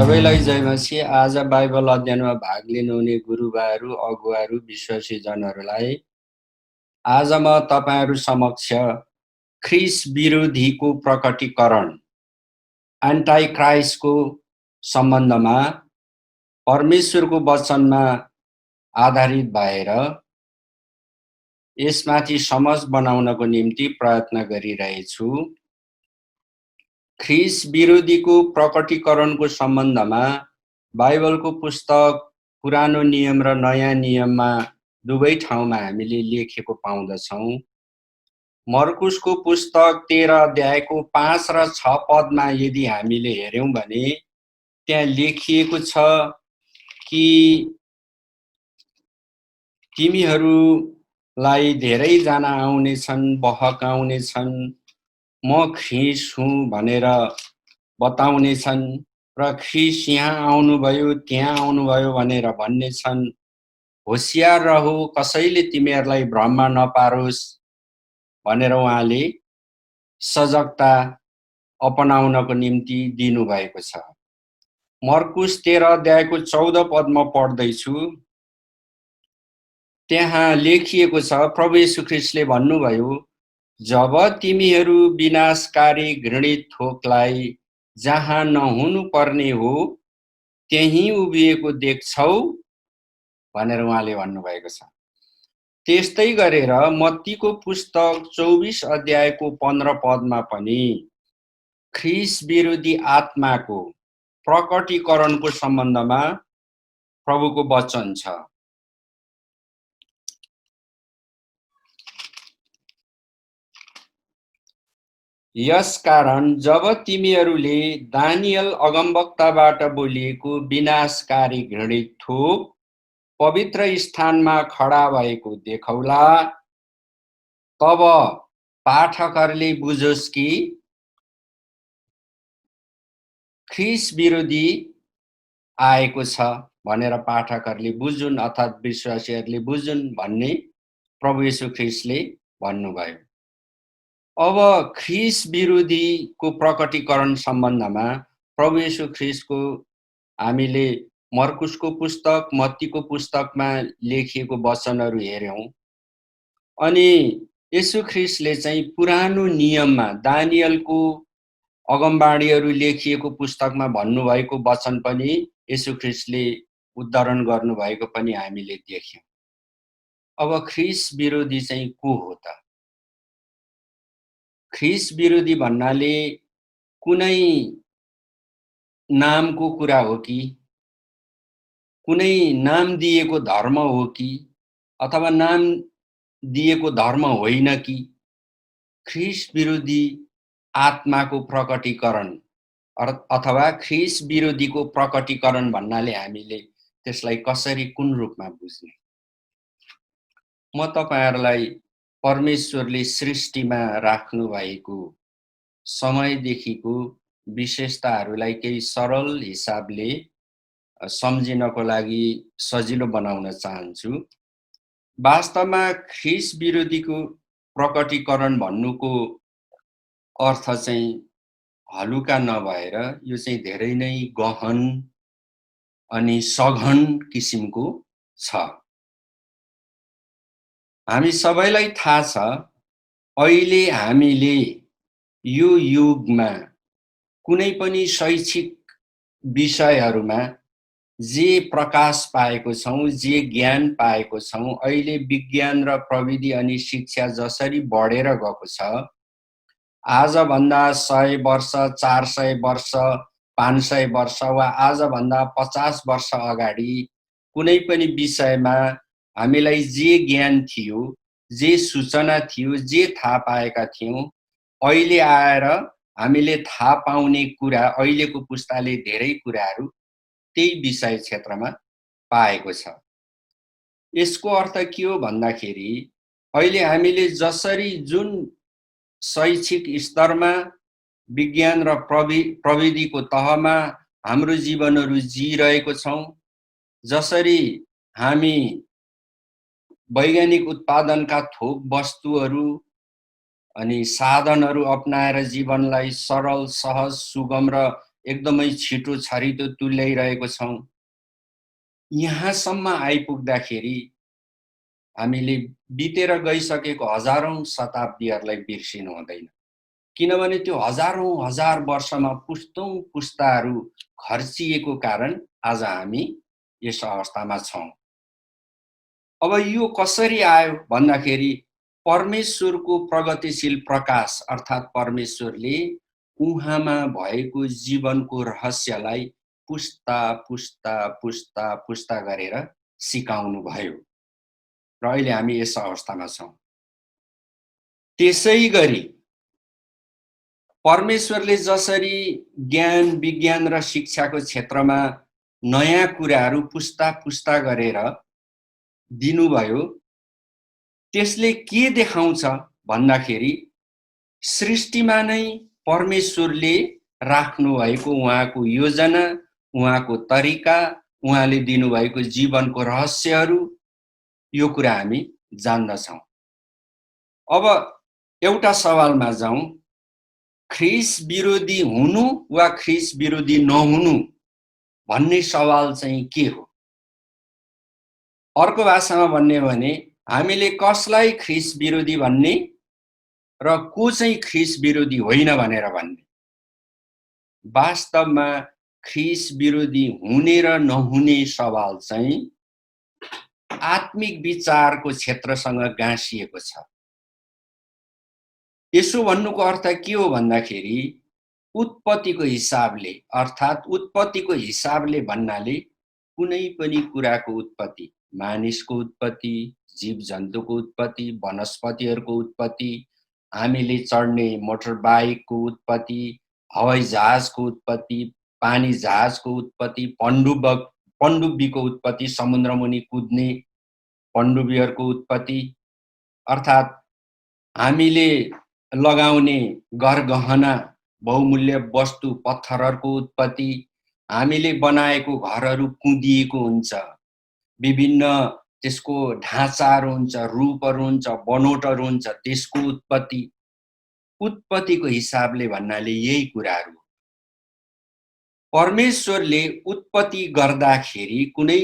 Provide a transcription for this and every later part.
सबैलाई जय मसीह। आज बाइबल अध्ययनमा भाग लिनुहुने गुरुबाहरू, अगुवाहरू, विश्वासी जनहरूलाई आज म तपाईहरू समक्ष ख्रिस विरोधीको प्रकटीकरण एन्टाई क्राइस्टको सम्बन्धमा परमेश्वरको वचनमा आधारित भएर यसमाथि समझ बनाउनको निम्ति प्रयत्न गरिरहेछु। ख्रिस विरोधीको प्रकटीकरणको सम्बन्धमा बाइबलको पुस्तक पुरानो नियम र नयाँ नियममा दुवै ठाउँमा हामीले लेखेको पाउँदछौँ। मर्कुसको पुस्तक 13 अध्यायको 5 र 6 पदमा यदि हामीले हेर्यौं भने त्यहाँ लेखिएको छ कि तिमीहरूलाई धेरैजना आउनेछन्, बहकाउनेछन्, म ख्रिस हुँ भनेर बताउनेछन् र ख्रिस यहाँ आउनुभयो त्यहाँ आउनुभयो भनेर भन्नेछन्। होशियार रहो, कसैले तिमीहरूलाई भ्रममा नपारोस् भनेर उहाँले सजगता अपनाउनको निम्ति दिनुभएको छ। मर्कुस 13 अध्यायको 14 पदमा पढ्दैछु। त्यहाँ लेखिएको छ, प्रभु येशू ख्रिस्टले भन्नुभयो, जब तिमीहरू विनाशकारी घृणित थोकलाई जहाँ नहुनु पर्ने हो त्यही उभिएको देख्छौ भनेर उहाँले भन्नुभएको छ। त्यस्तै गरेर मत्तीको पुस्तक 24 अध्यायको 15 पदमा पनि ख्रिस विरोधी आत्माको प्रकटीकरणको सम्बन्धमा प्रभुको वचन छ। यसकारण जब तिमीहरूले दानियल अगमवक्ताबाट बोलिएको विनाशकारी घृणित थोक पवित्र स्थानमा खडा भएको देखौला, तब पाठकहरूले बुझोस् कि ख्रिस विरोधी आएको छ भनेर पाठकहरूले बुझुन् अर्थात् विश्वासीहरूले बुझुन् भन्ने प्रभु येशू ख्रिस्टले भन्नुभयो। अब ख्रिस विरोधीको प्रकटीकरण सम्बन्धमा प्रभु येशू ख्रिस्टको हामीले मर्कुसको पुस्तक, मत्तीको पुस्तकमा लेखिएको वचनहरू हेर्यौं अनि येशू ख्रिस्टले चाहिँ पुरानो नियममा दानियलको अगमबाणीहरू लेखिएको पुस्तकमा भन्नुभएको वचन पनि येशू ख्रिस्टले उद्धरण गर्नुभएको पनि हामीले देख्यौं। अब ख्रिस विरोधी चाहिँ को हो त? ख्रिस विरोधी भन्नाले कुनै नामको कुरा हो कि, कुनै नाम दिएको धर्म हो कि, अथवा नाम दिएको धर्म होइन कि? ख्रिस विरोधी आत्माको प्रकटीकरण अथवा ख्रिस विरोधीको प्रकटीकरण भन्नाले हामीले त्यसलाई कसरी कुन रूपमा बुझ्ने? म तपाईहरुलाई परमेश्वरले सृष्टिमा राख्नु भएको समयदेखिको विशेषताहरूलाई केही सरल हिसाबले सम्झिनको लागि सजिलो बनाउन चाहन्छु। वास्तवमा ख्रिस विरोधीको प्रकटीकरण भन्नुको अर्थ चाहिँ हलुका नभएर यो चाहिँ धेरै नै गहन अनि सघन किसिमको छ। हामी सबैलाई थाहा छ, अहिले हामीले यो युगमा कुनै पनि शैक्षिक विषयहरूमा जे प्रकाश पाएको छौं, जे ज्ञान पाएको छौं, अहिले विज्ञान र प्रविधि अनि शिक्षा जसरी बढेर गएको छ, आजभन्दा 100 वर्ष, 400 वर्ष, 500 वर्ष वा आजभन्दा 50 वर्ष अगाडि कुनै पनि विषयमा हामीलाई जे ज्ञान थियो, जे सूचना थियो, जे थाहा पाएका थियौं, अहिले आएर हामीले थाहा पाउने कुरा, अहिलेको पुस्ताले धेरै कुराहरू त्यही विषय क्षेत्रमा पाएको छ। यसको अर्थ के हो भन्दाखेरि अहिले हामीले जसरी जुन शैक्षिक स्तरमा विज्ञान र प्रविधिको तहमा हाम्रो जीवनहरू जिरहेको छौं, जसरी हामी वैज्ञानिक उत्पादनका थोक वस्तुहरू अनि साधनहरू अपनाएर जीवनलाई सरल, सहज, सुगम र एकदमै छिटो छरितो तुल्याइरहेको छौँ। यहाँसम्म आइपुग्दाखेरि हामीले बितेर गइसकेको हजारौं शताब्दीहरूलाई बिर्सिनु हुँदैन। किनभने त्यो हजारौं हजार वर्षमा पुस्तौं पुस्ताहरू खर्चिएको कारण आज हामी यस अवस्थामा छौँ। अब यो कसरी आयो भन्दाखेरि परमेश्वरको प्रगतिशील प्रकाश अर्थात् परमेश्वरले उहाँमा भएको जीवनको रहस्यलाई पुस्ता पुस्ता पुस्ता पुस्ता गरेर सिकाउनु भयो र अहिले हामी यस अवस्थामा छौँ। त्यसै गरी परमेश्वरले जसरी ज्ञान विज्ञान र शिक्षाको क्षेत्रमा नयाँ कुराहरू पुस्ता पुस्ता गरेर दिनुभयो, त्यसले के देखाउँछ भन्दाखेरि सृष्टिमा नै परमेश्वरले राख्नुभएको उहाँको योजना, उहाँको तरिका, उहाँले दिनुभएको जीवनको रहस्यहरू, यो कुरा हामी जान्दछौँ। अब एउटा सवालमा जाउँ, ख्रिस्ट विरोधी हुनु वा ख्रिस्ट विरोधी नहुनु भन्ने सवाल चाहिँ के हो? अर्को भाषामा भन्ने भने हामीले कसलाई ख्रिस्ट विरोधी भन्ने र को चाहिँ ख्रिस्ट विरोधी होइन भनेर भन्ने। वास्तवमा ख्रिस्ट विरोधी हुने र नहुने सवाल चाहिँ आत्मिक विचारको क्षेत्रसँग गाँसिएको छ। यसो भन्नुको अर्थ के हो भन्दाखेरि उत्पत्तिको हिसाबले अर्थात् उत्पत्तिको हिसाबले भन्नाले कुनै पनि कुराको उत्पत्ति, मानिसको उत्पत्ति, जीव जन्तुको उत्पत्ति, वनस्पतिहरूको उत्पत्ति, हामीले चढ्ने मोटर बाइकको उत्पत्ति, हवाई जहाजको उत्पत्ति, पानी जहाजको उत्पत्ति, पण्डुब्बीको उत्पत्ति, समुद्रमुनि कुद्ने पण्डुब्बीहरूको उत्पत्ति, अर्थात् हामीले लगाउने गरगहना बहुमूल्य वस्तु पत्थरहरूको उत्पत्ति, हामीले बनाएको घरहरू कुँदिएको हुन्छ, विभिन्न त्यसको ढाँचाहरू हुन्छ, रूपहरू हुन्छ, बनोटहरू हुन्छ, त्यसको उत्पत्ति, उत्पत्तिको हिसाबले भन्नाले यही कुराहरू। परमेश्वरले उत्पत्ति गर्दाखेरि कुनै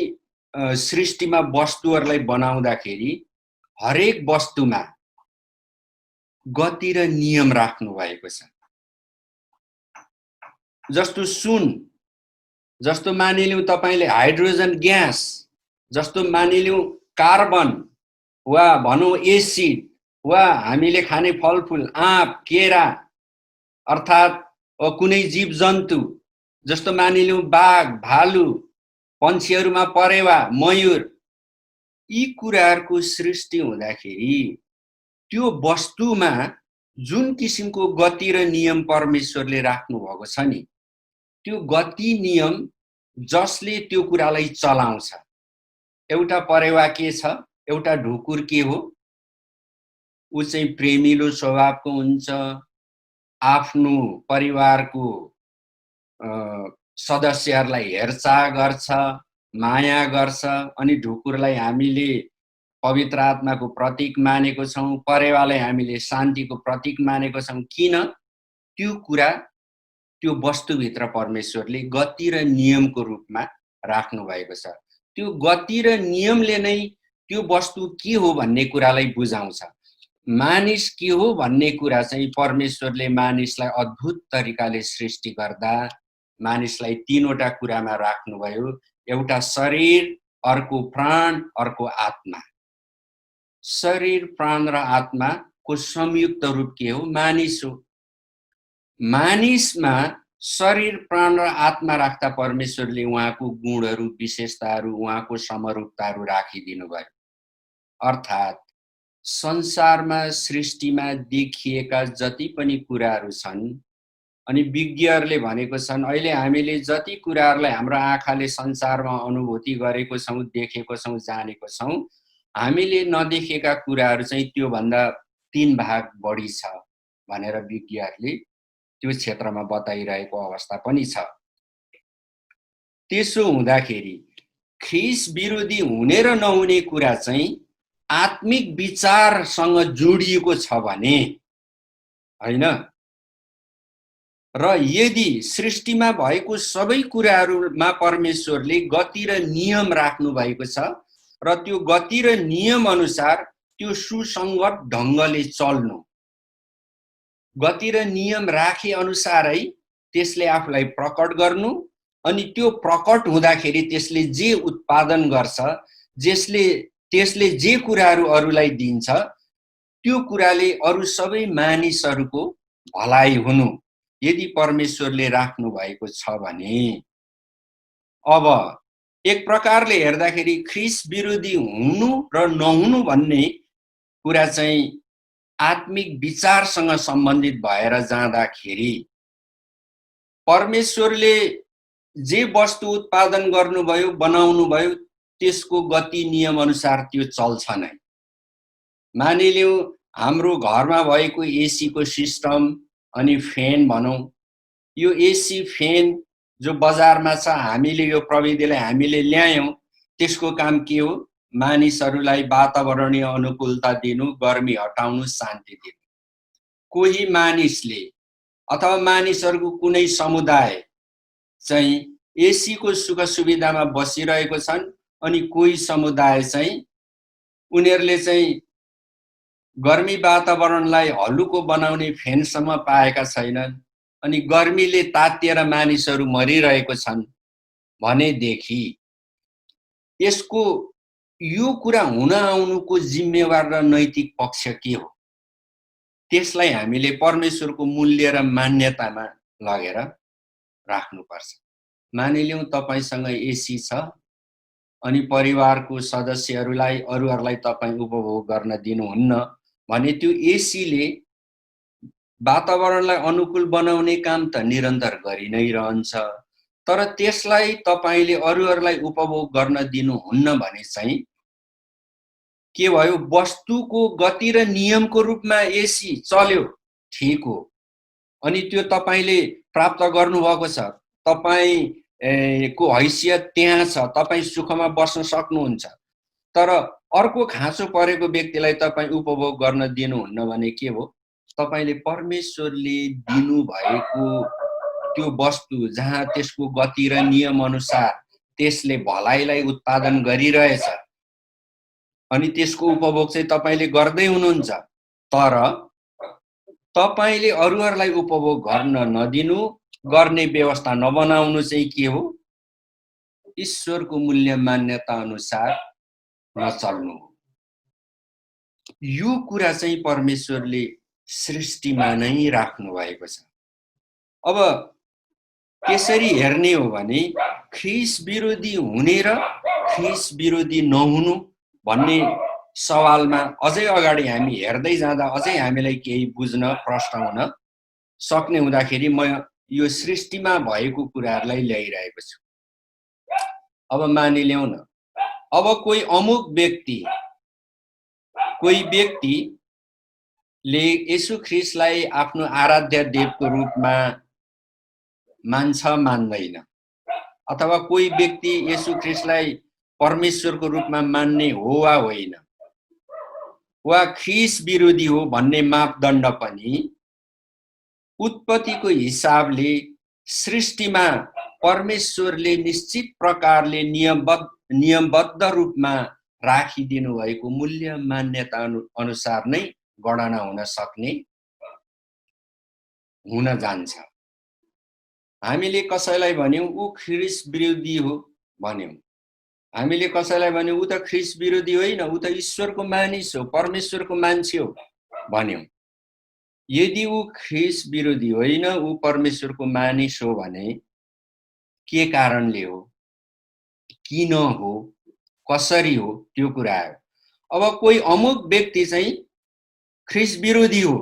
सृष्टिमा वस्तुहरूलाई बनाउँदाखेरि हरेक वस्तुमा गति र नियम राख्नु भएको छ। जस्तो सुन, जस्तो मानिलिउँ तपाईले हाइड्रोजन ग्यास, जस्तो मानिलिउँ कार्बन वा भनौँ एसिड वा हामीले खाने फलफुल आँप केरा अर्थात् कुनै जीव जन्तु जस्तो मानिलिउँ बाघ भालु, पन्छीहरूमा परेवा मयूर, यी कुराहरूको सृष्टि हुँदाखेरि त्यो वस्तुमा जुन किसिमको गति र नियम परमेश्वरले राख्नु भएको छ नि, त्यो गति नियम जसले त्यो कुरालाई चलाउँछ। एउटा परेवा के छ, एउटा ढुकुर के हो, ऊ चाहिँ प्रेमिलो स्वभावको हुन्छ, आफ्नो परिवारको सदस्यहरूलाई हेरचाह गर्छ, माया गर्छ। अनि ढुकुरलाई हामीले पवित्र आत्माको प्रतीक मानेको छौँ, परेवालाई हामीले शान्तिको प्रतीक मानेको छौँ। किन? त्यो कुरा त्यो वस्तुभित्र परमेश्वरले गति र नियमको रूपमा राख्नु भएको छ। त्यो गति र नियमले नै त्यो वस्तु के हो भन्ने कुरालाई बुझाउँछ। मानिस के हो भन्ने कुरा चाहिँ परमेश्वरले मानिसलाई अद्भुत तरिकाले सृष्टि गर्दा मानिसलाई तीनवटा कुरामा राख्नुभयो। एउटा शरीर, अर्को प्राण, अर्को आत्मा। शरीर, प्राण र आत्माको संयुक्त रूप के हो? मानिस हो। मानिसमा शरीर, प्राण र आत्मा राख्दा परमेश्वरले उहाँको गुणहरू, विशेषताहरू, उहाँको समरूपताहरू राखिदिनु भयो। अर्थात् संसारमा सृष्टिमा देखिएका जति पनि कुराहरू छन्, अनि विज्ञहरूले भनेको छन् अहिले हामीले जति कुराहरूलाई हाम्रो आँखाले संसारमा अनुभूति गरेको छौँ, देखेको छौँ, जानेको छौँ, हामीले नदेखेका कुराहरू चाहिँ त्योभन्दा 3 भाग बढी छ भनेर विज्ञहरूले त्यो क्षेत्रमा बताइरहेको अवस्था पनि छ। त्यसो हुँदाखेरि ख्रिस्ट विरोधी हुने र नहुने कुरा चाहिँ आत्मिक विचारसँग जोडिएको छ भने, हैन? र यदि सृष्टिमा भएको सबै कुराहरूमा परमेश्वरले गति र नियम राख्नु भएको छ र त्यो गति र नियम अनुसार त्यो सुसङ्गत ढङ्गले चल्नु, गति र नियम राखे अनुसारै त्यसले आफूलाई प्रकट गर्नु, अनि त्यो प्रकट हुँदाखेरि त्यसले जे उत्पादन गर्छ, त्यसले जे कुराहरू अरूलाई दिन्छ, त्यो कुराले अरू सबै मानिसहरूको भलाइ हुनु यदि परमेश्वरले राख्नु भएको छ भने। अब एक प्रकारले हेर्दाखेरि ख्रीष्ट विरोधी हुनु र नहुनु भन्ने कुरा चाहिँ आत्मिक विचारसँग सम्बन्धित भएर जाँदाखेरि परमेश्वरले जे वस्तु उत्पादन गर्नुभयो, बनाउनु भयो, त्यसको गति नियम अनुसार त्यो चल्छ नै। मानिलिउँ हाम्रो घरमा भएको एसीको सिस्टम अनि फेन भनौँ, यो एसी फेन जो बजारमा छ, हामीले यो प्रविधिलाई हामीले ल्यायौँ, त्यसको काम के हो? मानिसहरूलाई वातावरणीय अनुकूलता दिनु, गर्मी हटाउनु, शान्ति दिनु। कोही मानिसले अथवा मानिसहरूको कुनै समुदाय चाहिँ एसीको सुख सुविधामा बसिरहेको छन्, अनि कोही समुदाय चाहिँ उनीहरूले चाहिँ गर्मी वातावरणलाई हल्लुको बनाउने फेनसम्म पाएका छैनन्, अनि गर्मीले तातिएर मानिसहरू मरिरहेको छन् भनेदेखि यसको यो कुरा हुन आउनुको जिम्मेवार र नैतिक पक्ष के हो? त्यसलाई हामीले परमेश्वरको मूल्य र मान्यतामा लगेर राख्नुपर्छ। मानिलिउँ तपाईसँग एसी छ अनि परिवारको सदस्यहरूलाई अरूहरूलाई तपाईँ उपभोग गर्न दिनुहुन्न भने त्यो एसीले वातावरणलाई अनुकूल बनाउने काम त निरन्तर गरि नै रहन्छ, तर त्यसलाई तपाईले अरूहरूलाई उपभोग गर्न दिनुहुन्न भने चाहिँ के भयो? वस्तुको गति र नियमको रूपमा एसी चल्यो, ठीक हो, अनि त्यो तपाईले प्राप्त गर्नुभएको छ, तपाईको हैसियत त्यहाँ छ, तपाईँ सुखमा बस्न सक्नुहुन्छ, तर अर्को खाँचो परेको व्यक्तिलाई तपाईँ उपभोग गर्न दिनुहुन्न भने के हो? तपाईले परमेश्वरले दिनुभएको त्यो वस्तु जहाँ त्यसको गति र नियम अनुसार त्यसले भलाइलाई उत्पादन गरिरहेछ अनि त्यसको उपभोग चाहिँ तपाईले गर्दै हुनुहुन्छ, तर तपाईले अरूहरूलाई उपभोग गर्न नदिनु, गर्ने व्यवस्था नबनाउनु चाहिँ के हो? ईश्वरको मूल्य मान्यता अनुसार नचल्नु। यो कुरा चाहिँ परमेश्वरले सृष्टिमा नै राख्नु भएको छ। अब त्यसरी हेर्ने हो भने ख्रीष्ट विरोधी हुने र ख्रीष्ट विरोधी नहुनु भन्ने सवालमा अझै अगाडि हामी हेर्दै जाँदा अझै हामीलाई केही बुझ्न प्रश्न हुन सक्ने हुँदाखेरि म यो सृष्टिमा भएको कुराहरूलाई ल्याइरहेको छु। अब मानिलिउँ न, अब कोही अमुक व्यक्तिले येशू ख्रीष्टलाई आफ्नो आराध्य देवको रूपमा मान्छ मान्दैन, अथवा कोही व्यक्ति येशू ख्रीष्टलाई परमेश्वरको रूपमा मान्ने हो वा होइन, वा ख्रीष्ट विरोधी हो भन्ने मापदण्ड पनि उत्पत्तिको हिसाबले सृष्टिमा परमेश्वरले निश्चित प्रकारले नियमबद्ध रूपमा राखिदिनु भएको मूल्य मान्यता अनुसार नै गणना हुन जान्छ। हामीले कसैलाई भन्यौं ऊ ख्रीष्ट विरोधी हो भन्यौं, हामीले कसैलाई भन्यौं ऊ त ख्रीष्ट विरोधी होइन, ऊ त ईश्वरको मानिस हो, परमेश्वरको मान्छे हो भन्यौं। यदि ऊ ख्रीष्ट विरोधी होइन, ऊ परमेश्वरको मानिस हो भने के कारणले हो, किन हो, कसरी हो, त्यो कुरा हो। अब कोही अमुक व्यक्ति चाहिँ ख्रीष्ट विरोधी हो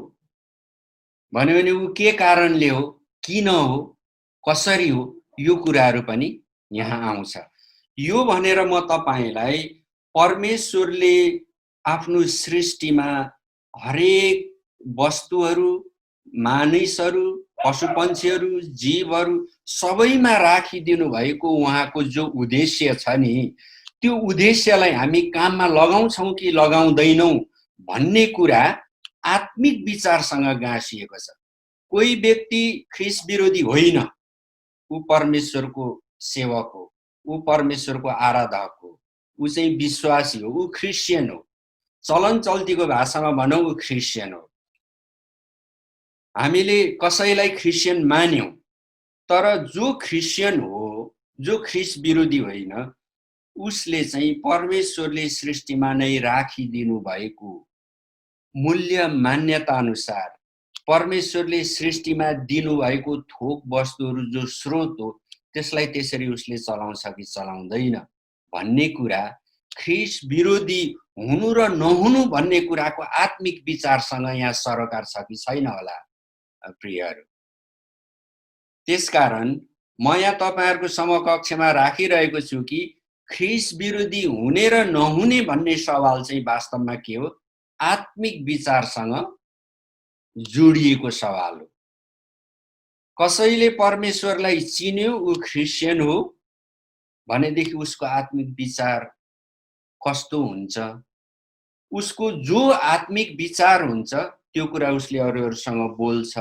भन्यो भने ऊ के कारणले हो, किन हो, कसरी हो, यो कुराहरू पनि यहाँ आउँछ। यो भनेर म तपाईलाई परमेश्वरले आफ्नो सृष्टिमा हरेक वस्तुहरू, मानिसहरू, पशुपन्छीहरू, जीवहरू सबैमा राखिदिनु भएको उहाँको जो उद्देश्य छ नि, त्यो उद्देश्यलाई हामी काममा लगाउँछौं कि लगाउँदैनौं भन्ने कुरा आत्मिक विचारसँग गाँसिएको छ। कोही व्यक्ति ख्रीष्ट विरोधी होइन, ऊ परमेश्वरको सेवक हो, ऊ परमेश्वरको आराधक हो, ऊ चाहिँ विश्वासी हो, ऊ क्रिस्चियन हो। चलन चल्तीको भाषामा भनौँ ऊ क्रिस्चियन हो। हामीले कसैलाई क्रिस्चियन मान्यौं, तर जो क्रिस्चियन हो, जो ख्रीष्ट विरोधी होइन, उसले चाहिँ परमेश्वरले सृष्टिमा नै राखिदिनु भएको मूल्य मान्यता अनुसार परमेश्वरले सृष्टिमा दिनुभएको थोक वस्तुहरू जो स्रोत हो, त्यसलाई त्यसरी उसले चलाउँछ कि चलाउँदैन भन्ने कुरा ख्रीष्ट विरोधी हुनु र नहुनु भन्ने कुराको आत्मिक विचारसँग यहाँ सरोकार छ कि छैन होला प्रियहरू। त्यसकारण म यहाँ तपाईहरुको समकक्षमा राखिरहेको छु कि ख्रीष्ट विरोधी हुने र नहुने भन्ने सवाल चाहिँ वास्तवमा के हो? आत्मिक विचारसँग जोडिएको सवाल हो। कसैले परमेश्वरलाई चिन्यो, ऊ क्रिस्चियन हो भनेदेखि उसको आत्मिक विचार कस्तो हुन्छ? उसको जो आत्मिक विचार हुन्छ त्यो कुरा उसले अरूहरूसँग बोल्छ।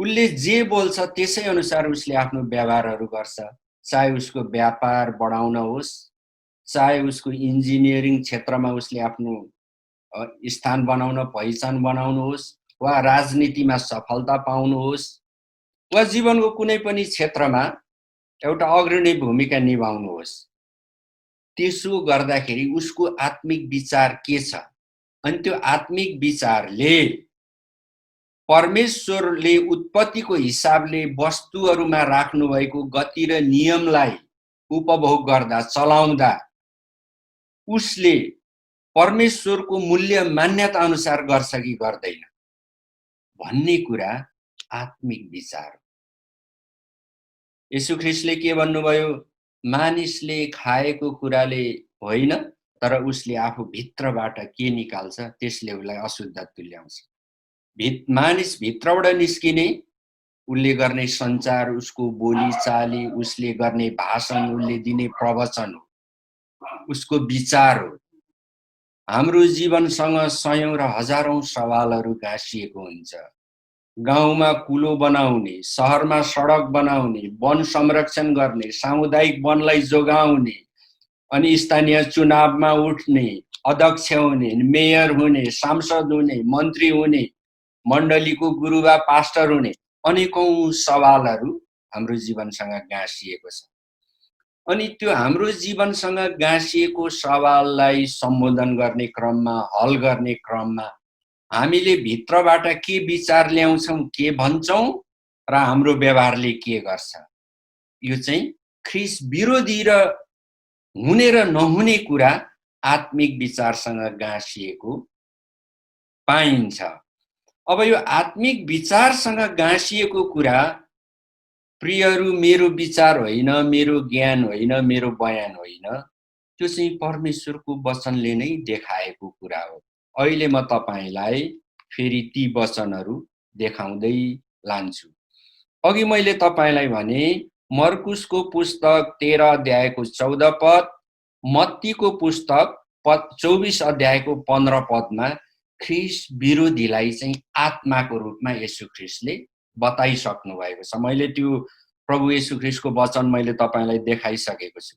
उसले जे बोल्छ त्यसै अनुसार उसले आफ्नो व्यवहारहरू गर्छ। चाहे उसको व्यापार बढाउन होस्, चाहे उसको इन्जिनियरिङ क्षेत्रमा उसले आफ्नो स्थान बनाउन, पहिचान बनाउनुहोस्, वा राजनीतिमा सफलता पाउनुहोस्, वा जीवनको कुनै पनि क्षेत्रमा एउटा अग्रणी भूमिका निभाउनुहोस्, त्यसो गर्दाखेरि उसको आत्मिक विचार के छ? अनि त्यो आत्मिक विचारले परमेश्वरले उत्पत्तिको हिसाबले वस्तुहरूमा राख्नुभएको गति र नियमलाई उपभोग गर्दा, चलाउँदा उसले परमेश्वरको मूल्य मान्यता अनुसार गर्छ कि गर्दैन भन्ने कुरा आत्मिक विचार। येशू ख्रीष्टले के भन्नुभयो? मानिसले खाएको कुराले होइन, तर उसले आफू भित्रबाट के निकाल्छ त्यसले उसलाई अशुद्ध तुल्याउँछ। मानिस भित्रबाट निस्किने, उसले गर्ने सञ्चार, उसको बोलीचाली, उसले गर्ने भाषण, उसले दिने प्रवचन हो, उसको विचार हो। हाम्रो जीवनसँग सयौं र हजारौं सवालहरू गाँसिएको हुन्छ। गाउँमा कुलो बनाउने, शहरमा सडक बनाउने, वन संरक्षण गर्ने, सामुदायिक वनलाई जोगाउने, अनि स्थानीय चुनावमा उठ्ने, अध्यक्ष हुने, मेयर हुने, सांसद हुने, मन्त्री हुने, मण्डलीको गुरुबा पास्टर हुने, अनेकौं सवालहरू हाम्रो जीवनसँग गाँसिएको छ। अनि त्यो हाम्रो जीवनसँग गाँसिएको सवाललाई सम्बोधन गर्ने क्रममा, हल गर्ने क्रममा हामीले भित्रबाट के विचार ल्याउँछौं, के भन्छौं र हाम्रो व्यवहारले के गर्छ, यो चाहिँ ख्रीष्ट विरोधी र हुने र नहुने कुरा आत्मिक विचारसँग गाँसिएको पाइन्छ। अब यो आत्मिक विचारसँग गाँसिएको कुरा प्रियहरू मेरो विचार होइन, मेरो ज्ञान होइन, मेरो बयान होइन, त्यो चाहिँ परमेश्वरको वचनले नै देखाएको कुरा हो। अहिले म तपाईलाई फेरि ती वचनहरू देखाउँदै लान्छु। अघि मैले तपाईलाई भने मर्कुसको पुस्तक 13 अध्यायको 14 पद, मत्तीको पुस्तक 24 अध्यायको 15 पदमा ख्रीष्ट विरोधीलाई चाहिँ आत्माको रूपमा येशू ख्रीष्टले बताइसक्नु भएको छ। मैले त्यो प्रभु येशू ख्रीष्टको वचन मैले तपाईलाई देखाइसकेको छु।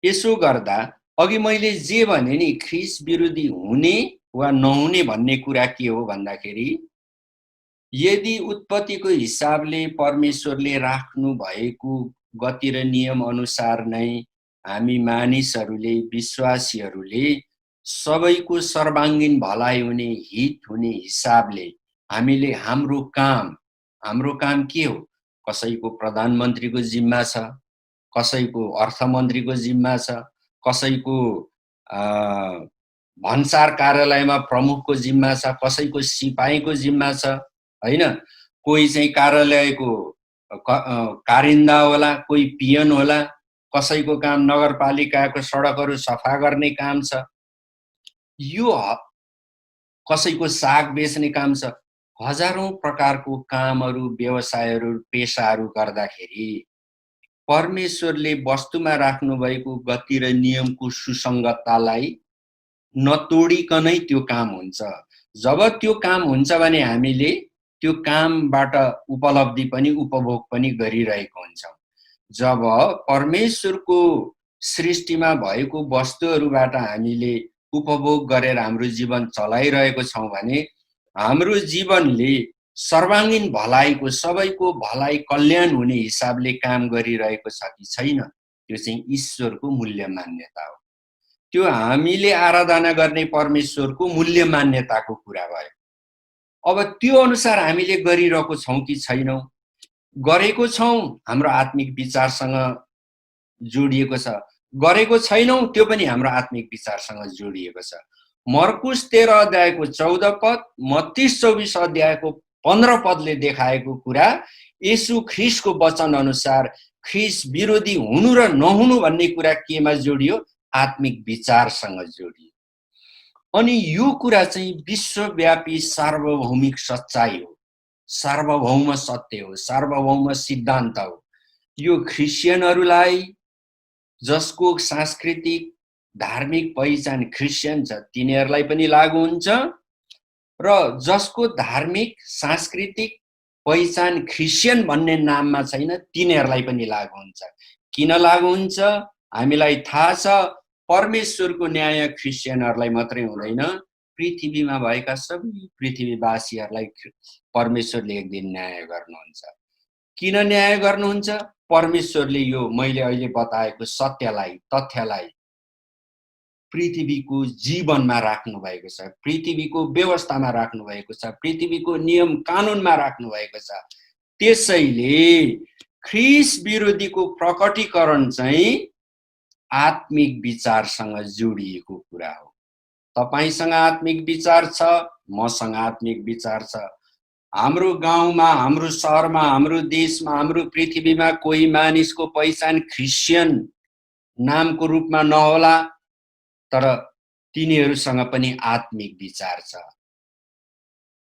यसो गर्दा अघि मैले जे भने नि ख्रीष्ट विरोधी हुने वा नहुने भन्ने कुरा के हो भन्दाखेरि, यदि उत्पत्तिको हिसाबले परमेश्वरले राख्नु भएको गति र नियम अनुसार नै हामी मानिसहरूले, विश्वासीहरूले सबैको सर्वाङ्गीन भलाइ हुने, हित हुने हिसाबले हामीले हाम्रो काम के हो? कसैको प्रधानमन्त्रीको जिम्मा छ, कसैको अर्थमन्त्रीको जिम्मा छ, कसैको भन्सार कार्यालयमा प्रमुखको जिम्मा छ, कसैको सिपाहीको जिम्मा छ, हैन? कोही चाहिँ कार्यालयको कारिन्दा होला, कोही पियन होला, कसैको काम नगरपालिकाको सडकहरू सफा गर्ने काम छ, यो कसैको साग बेच्ने काम छ। हजारौं प्रकारको कामहरू, व्यवसायहरू, पेशाहरू गर्दाखेरि परमेश्वरले वस्तुमा राख्नु भएको गति र नियमको सुसङ्गततालाई नतोडिकनै त्यो काम हुन्छ। जब त्यो काम हुन्छ भने हामीले त्यो कामबाट उपलब्धि पनि उपभोग पनि गरिरहेको हुन्छौँ। जब परमेश्वरको सृष्टिमा भएको वस्तुहरूबाट हामीले उपभोग गरेर हाम्रो जीवन चलाइरहेको छौँ भने हाम्रो जीवनले सर्वाङ्गीन भलाइको, सबैको भलाइ कल्याण हुने हिसाबले काम गरिरहेको छ कि छैन, त्यो चाहिँ ईश्वरको मूल्य मान्यता हो। त्यो हामीले आराधना गर्ने परमेश्वरको मूल्य मान्यताको कुरा भयो। अब त्यो अनुसार हामीले गरिरहेको छौँ कि छैनौँ? गरेको छौँ, हाम्रो आत्मिक विचारसँग जोडिएको छ। गरेको छैनौँ, त्यो पनि हाम्रो आत्मिक विचारसँग जोडिएको छ। मर्कुस 13 अध्यायको 14 पद, मत्ती 24 अध्यायको 15 पदले देखाएको कुरा येशू ख्रीष्टको वचन अनुसार ख्रीष्ट विरोधी हुनु र नहुनु भन्ने कुरा केमा जोडियो? आत्मिक विचारसँग जोडियो। अनि यो कुरा चाहिँ विश्वव्यापी सार्वभौमिक सच्चाइ हो, सार्वभौम सत्य हो, सार्वभौम सिद्धान्त हो। यो ख्रिस्चियनहरूलाई जसको सांस्कृतिक धार्मिक पहिचान ख्रिस्चियन छ तिनीहरूलाई पनि लागू हुन्छ र जसको धार्मिक सांस्कृतिक पहिचान ख्रिस्चियन भन्ने नाममा छैन तिनीहरूलाई पनि लागू हुन्छ। किन लागू हुन्छ? हामीलाई थाहा छ परमेश्वरको न्याय ख्रिस्चियनहरूलाई मात्रै हुँदैन, पृथ्वीमा भएका सबै पृथ्वीवासीहरूलाई परमेश्वरले एक दिन न्याय गर्नुहुन्छ। किन न्याय गर्नुहुन्छ? परमेश्वरले यो मैले अहिले बताएको सत्यलाई, तथ्यलाई पृथ्वीको जीवनमा राख्नु भएको छ, पृथ्वीको व्यवस्थामा राख्नु भएको छ, पृथ्वीको नियम कानुनमा राख्नु भएको छ। त्यसैले ख्रीष्ट विरोधीको प्रकटीकरण चाहिँ आत्मिक विचारसँग जोडिएको कुरा हो। तपाईसँग आत्मिक विचार छ, मसँग आत्मिक विचार छ। हाम्रो गाउँमा, हाम्रो सहरमा, हाम्रो देशमा, हाम्रो पृथ्वीमा कोही मानिसको पहिचान ख्रिस्चियन नामको रूपमा नहोला, तर तिनीहरूसँग पनि आत्मिक विचार छ।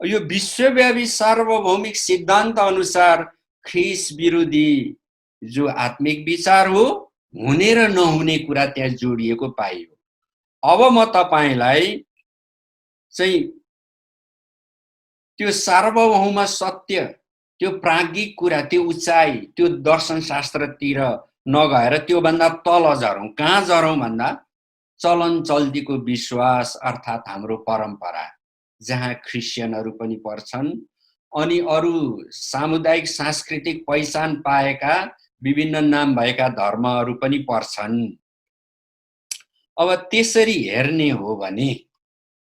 यो विश्वव्यापी सार्वभौमिक सिद्धान्त अनुसार ख्रीष्ट विरोधी जो आत्मिक विचार हो, हुने र नहुने कुरा त्यहाँ जोडिएको पाइयो। अब म तपाईलाई चाहिँ त्यो सार्वभौम सत्य, त्यो प्राज्ञिक कुरा, त्यो उचाइ, त्यो दर्शन शास्त्रतिर नगएर त्यो भन्दा तल झरौँ। कहाँ झरौँ भन्दा चलन चल्तीको विश्वास अर्थात् हाम्रो परम्परा, जहाँ ख्रिस्चियनहरू पनि पर्छन् अनि अरू सामुदायिक सांस्कृतिक पहिचान पाएका विभिन्न नाम भएका धर्महरू पनि पर्छन्। अब त्यसरी हेर्ने हो भने,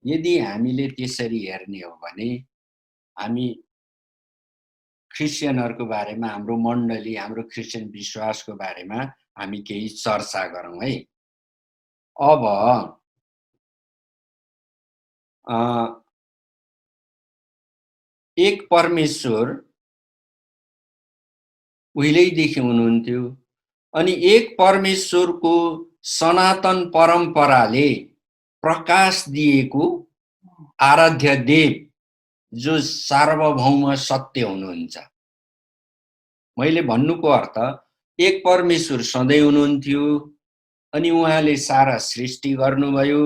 यदि हामीले त्यसरी हेर्ने हो भने हामी ख्रिस्चियनहरूको बारेमा, हाम्रो मण्डली, हाम्रो ख्रिस्चियन विश्वासको बारेमा हामी केही चर्चा गरौँ है। अब एक परमेश्वर उहिलेदेखि हुनुहुन्थ्यो अनि एक परमेश्वरको सनातन परम्पराले प्रकाश दिएको आराध्य देव जो सार्वभौम सत्य हुनुहुन्छ। मैले भन्नुको अर्थ एक परमेश्वर सधैँ हुनुहुन्थ्यो अनि उहाँले सारा सृष्टि गर्नुभयो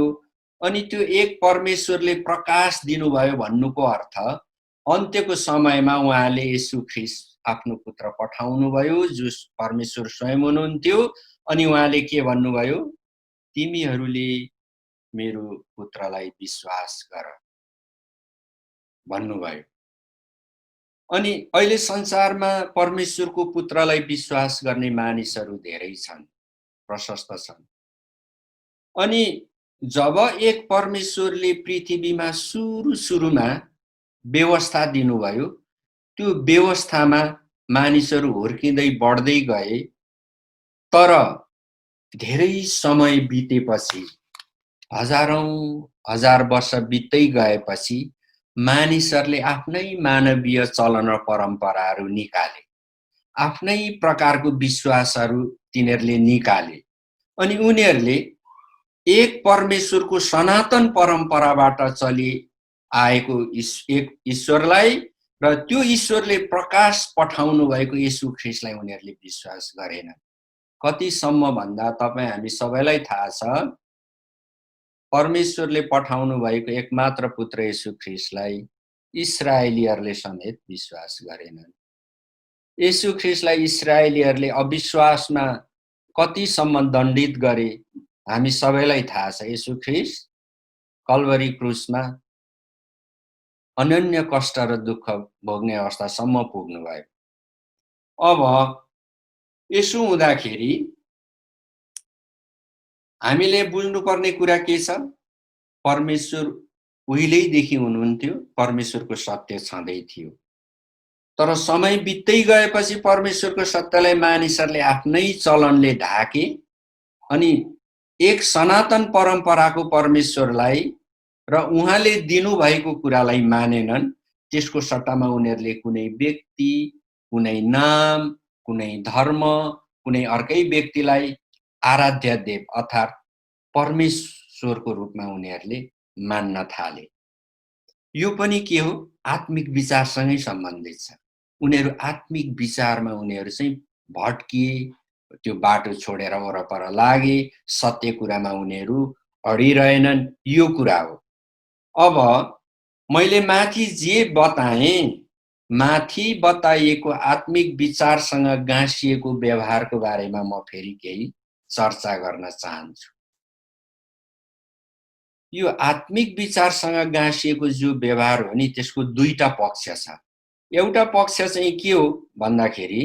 अनि त्यो एक परमेश्वरले प्रकाश दिनुभयो भन्नुको अर्थ अन्त्यको समयमा उहाँले येशू ख्रीष्ट आफ्नो पुत्र पठाउनुभयो जो परमेश्वर स्वयं हुनुहुन्थ्यो अनि उहाँले के भन्नुभयो? तिमीहरूले मेरो पुत्रलाई विश्वास गर भन्नुभयो। अनि अहिले संसारमा परमेश्वरको पुत्रलाई विश्वास गर्ने मानिसहरू धेरै छन्, प्रशस्त छन्। अनि जब एक परमेश्वरले पृथ्वीमा सुरुमा व्यवस्था दिनुभयो, त्यो व्यवस्थामा मानिसहरू हुर्किँदै बढ्दै गए, तर धेरै समय बितेपछि, हजार वर्ष बित्दै गएपछि मानिसहरूले आफ्नै मानवीय चलन र परम्पराहरू निकाले, आफ्नै प्रकारको विश्वासहरू तिनीहरूले निकाले अनि उनीहरूले एक परमेश्वरको सनातन परम्पराबाट चली आएको एक ईश्वरलाई र त्यो ईश्वरले प्रकाश पठाउनु भएको येशू ख्रीष्टलाई उनीहरूले विश्वास गरेनन्। कतिसम्म भन्दा तपाईँ हामी सबैलाई थाहा छ परमेश्वरले पठाउनु भएको एकमात्र पुत्र येशू ख्रीष्टलाई इस्राएलीहरूले समेत विश्वास गरेनन्। येशू ख्रीष्टलाई इस्राएलीहरूले अविश्वासमा कतिसम्म दण्डित गरे हामी सबैलाई थाहा छ। येशू ख्रीष्ट कल्वरी क्रुसमा अनन्य कष्ट र दुःख भोग्ने अवस्थासम्म पुग्नुभयो। अब यसो हुँदाखेरि हामीले बुझ्नुपर्ने कुरा के छ? परमेश्वर उहिलेदेखि हुनुहुन्थ्यो, परमेश्वरको सत्य छँदै थियो। तर समय बित्दै गएपछि परमेश्वरको सत्यलाई मानिसहरूले आफ्नै चलनले ढाके अनि एक सनातन परम्पराको परमेश्वरलाई र उहाँले दिनुभएको कुरालाई मानेनन्। त्यसको सट्टामा उनीहरूले कुनै व्यक्ति, कुनै नाम, कुनै धर्म, कुनै अर्कै व्यक्तिलाई आराध्य देव अर्थात् परमेश्वरको रूपमा उनीहरूले मान्न थाले। यो पनि के हो? आत्मिक विचारसँगै सम्बन्धित छ। उनीहरू आत्मिक विचारमा उनीहरू चाहिँ भट्किए, त्यो बाटो छोडेर वरपर लागे, सत्य कुरामा उनीहरू अडिरहेनन्, यो कुरा हो। अब मैले माथि जे बताएँ, माथि बताइएको आत्मिक विचारसँग गाँसिएको व्यवहारको बारेमा म फेरि केही चर्चा गर्न चाहन्छु। यो आत्मिक विचारसँग गाँसिएको जो व्यवहार हो नि, त्यसको दुईटा पक्ष छ। एउटा पक्ष चाहिँ के हो भन्दाखेरि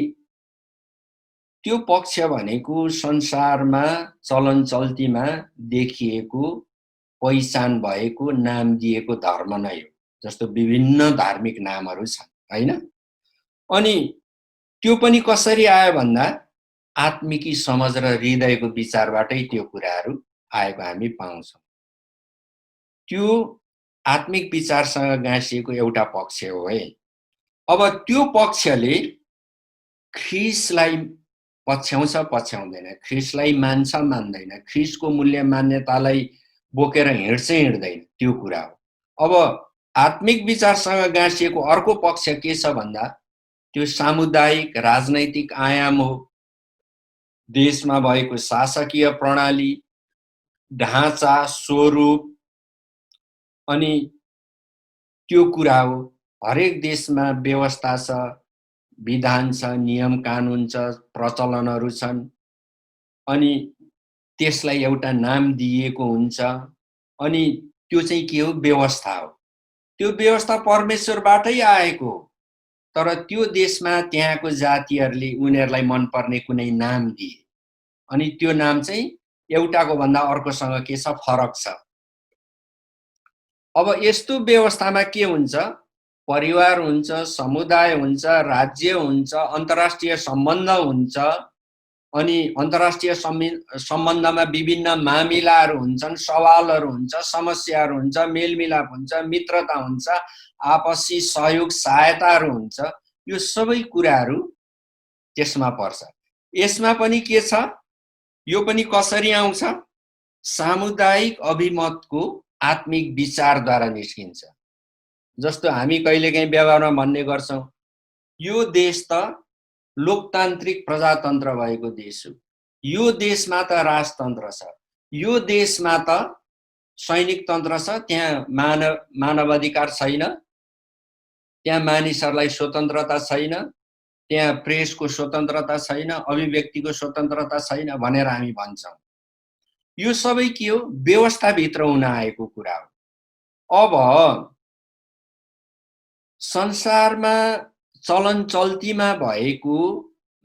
त्यो पक्ष भनेको संसारमा चलन चल्तीमा देखिएको, पहिचान भएको, नाम दिएको धर्म नै हो। जस्तो विभिन्न धार्मिक नामहरू छन्, हैन? अनि त्यो पनि कसरी आयो भन्दा आत्मिकी समझ र हृदयको विचारबाटै त्यो कुराहरू आएको हामी पाउँछौँ। त्यो आत्मिक विचारसँग गाँसिएको एउटा पक्ष हो है। अब त्यो पक्षले ख्रीष्टलाई पछ्याउँछ पछ्याउँदैन, ख्रीष्टलाई मान्छ मान्दैन, ख्रीष्टको मूल्य मान्यतालाई बोकेर हिँड्छ हिँड्दैन, त्यो कुरा हो। अब आत्मिक विचारसँग गाँसिएको अर्को पक्ष के छ भन्दा त्यो सामुदायिक राजनैतिक आयाम हो। देशमा भएको शासकीय प्रणाली, ढाँचा, स्वरूप अनि त्यो कुरा हो। हरेक देशमा व्यवस्था छ, विधान छ, नियम कानुन छ, प्रचलनहरू छन् अनि त्यसलाई एउटा नाम दिएको हुन्छ अनि त्यो चाहिँ के हो? व्यवस्था हो। त्यो व्यवस्था परमेश्वरबाटै आएको हो। तर त्यो देशमा त्यहाँको जातिहरूले उनीहरूलाई मनपर्ने कुनै नाम दिए अनि त्यो नाम चाहिँ एउटाको भन्दा अर्कोसँग के छ? फरक छ। अब यस्तो व्यवस्थामा के हुन्छ? परिवार हुन्छ, समुदाय हुन्छ, राज्य हुन्छ, अन्तर्राष्ट्रिय सम्बन्ध हुन्छ अनि अन्तर्राष्ट्रिय सम्बन्धमा विभिन्न मामिलाहरू हुन्छन्, सवालहरू हुन्छ, समस्याहरू हुन्छ, मेलमिलाप हुन्छ, मित्रता हुन्छ, आपसी सहयोग सहायताहरू हुन्छ। यो सबै कुराहरू त्यसमा पर्छ। यसमा पनि के छ? यो पनि कसरी आउँछ? सामुदायिक अभिमतको आत्मिक विचारद्वारा निस्किन्छ। जस्तो हामी कहिलेकाहीँ व्यवहारमा भन्ने गर्छौँ, यो देश त लोकतान्त्रिक प्रजातन्त्र भएको देश हो, यो देशमा त राजतन्त्र छ, यो देशमा त सैनिक तन्त्र छ, त्यहाँ मानवाधिकार छैन, त्यहाँ मानिसहरूलाई स्वतन्त्रता छैन, त्यहाँ प्रेसको स्वतन्त्रता छैन, अभिव्यक्तिको स्वतन्त्रता छैन भनेर हामी भन्छौँ। यो सबै के हो? व्यवस्थाभित्र हुन आएको कुरा हो। अब संसारमा चलन चल्तीमा भएको,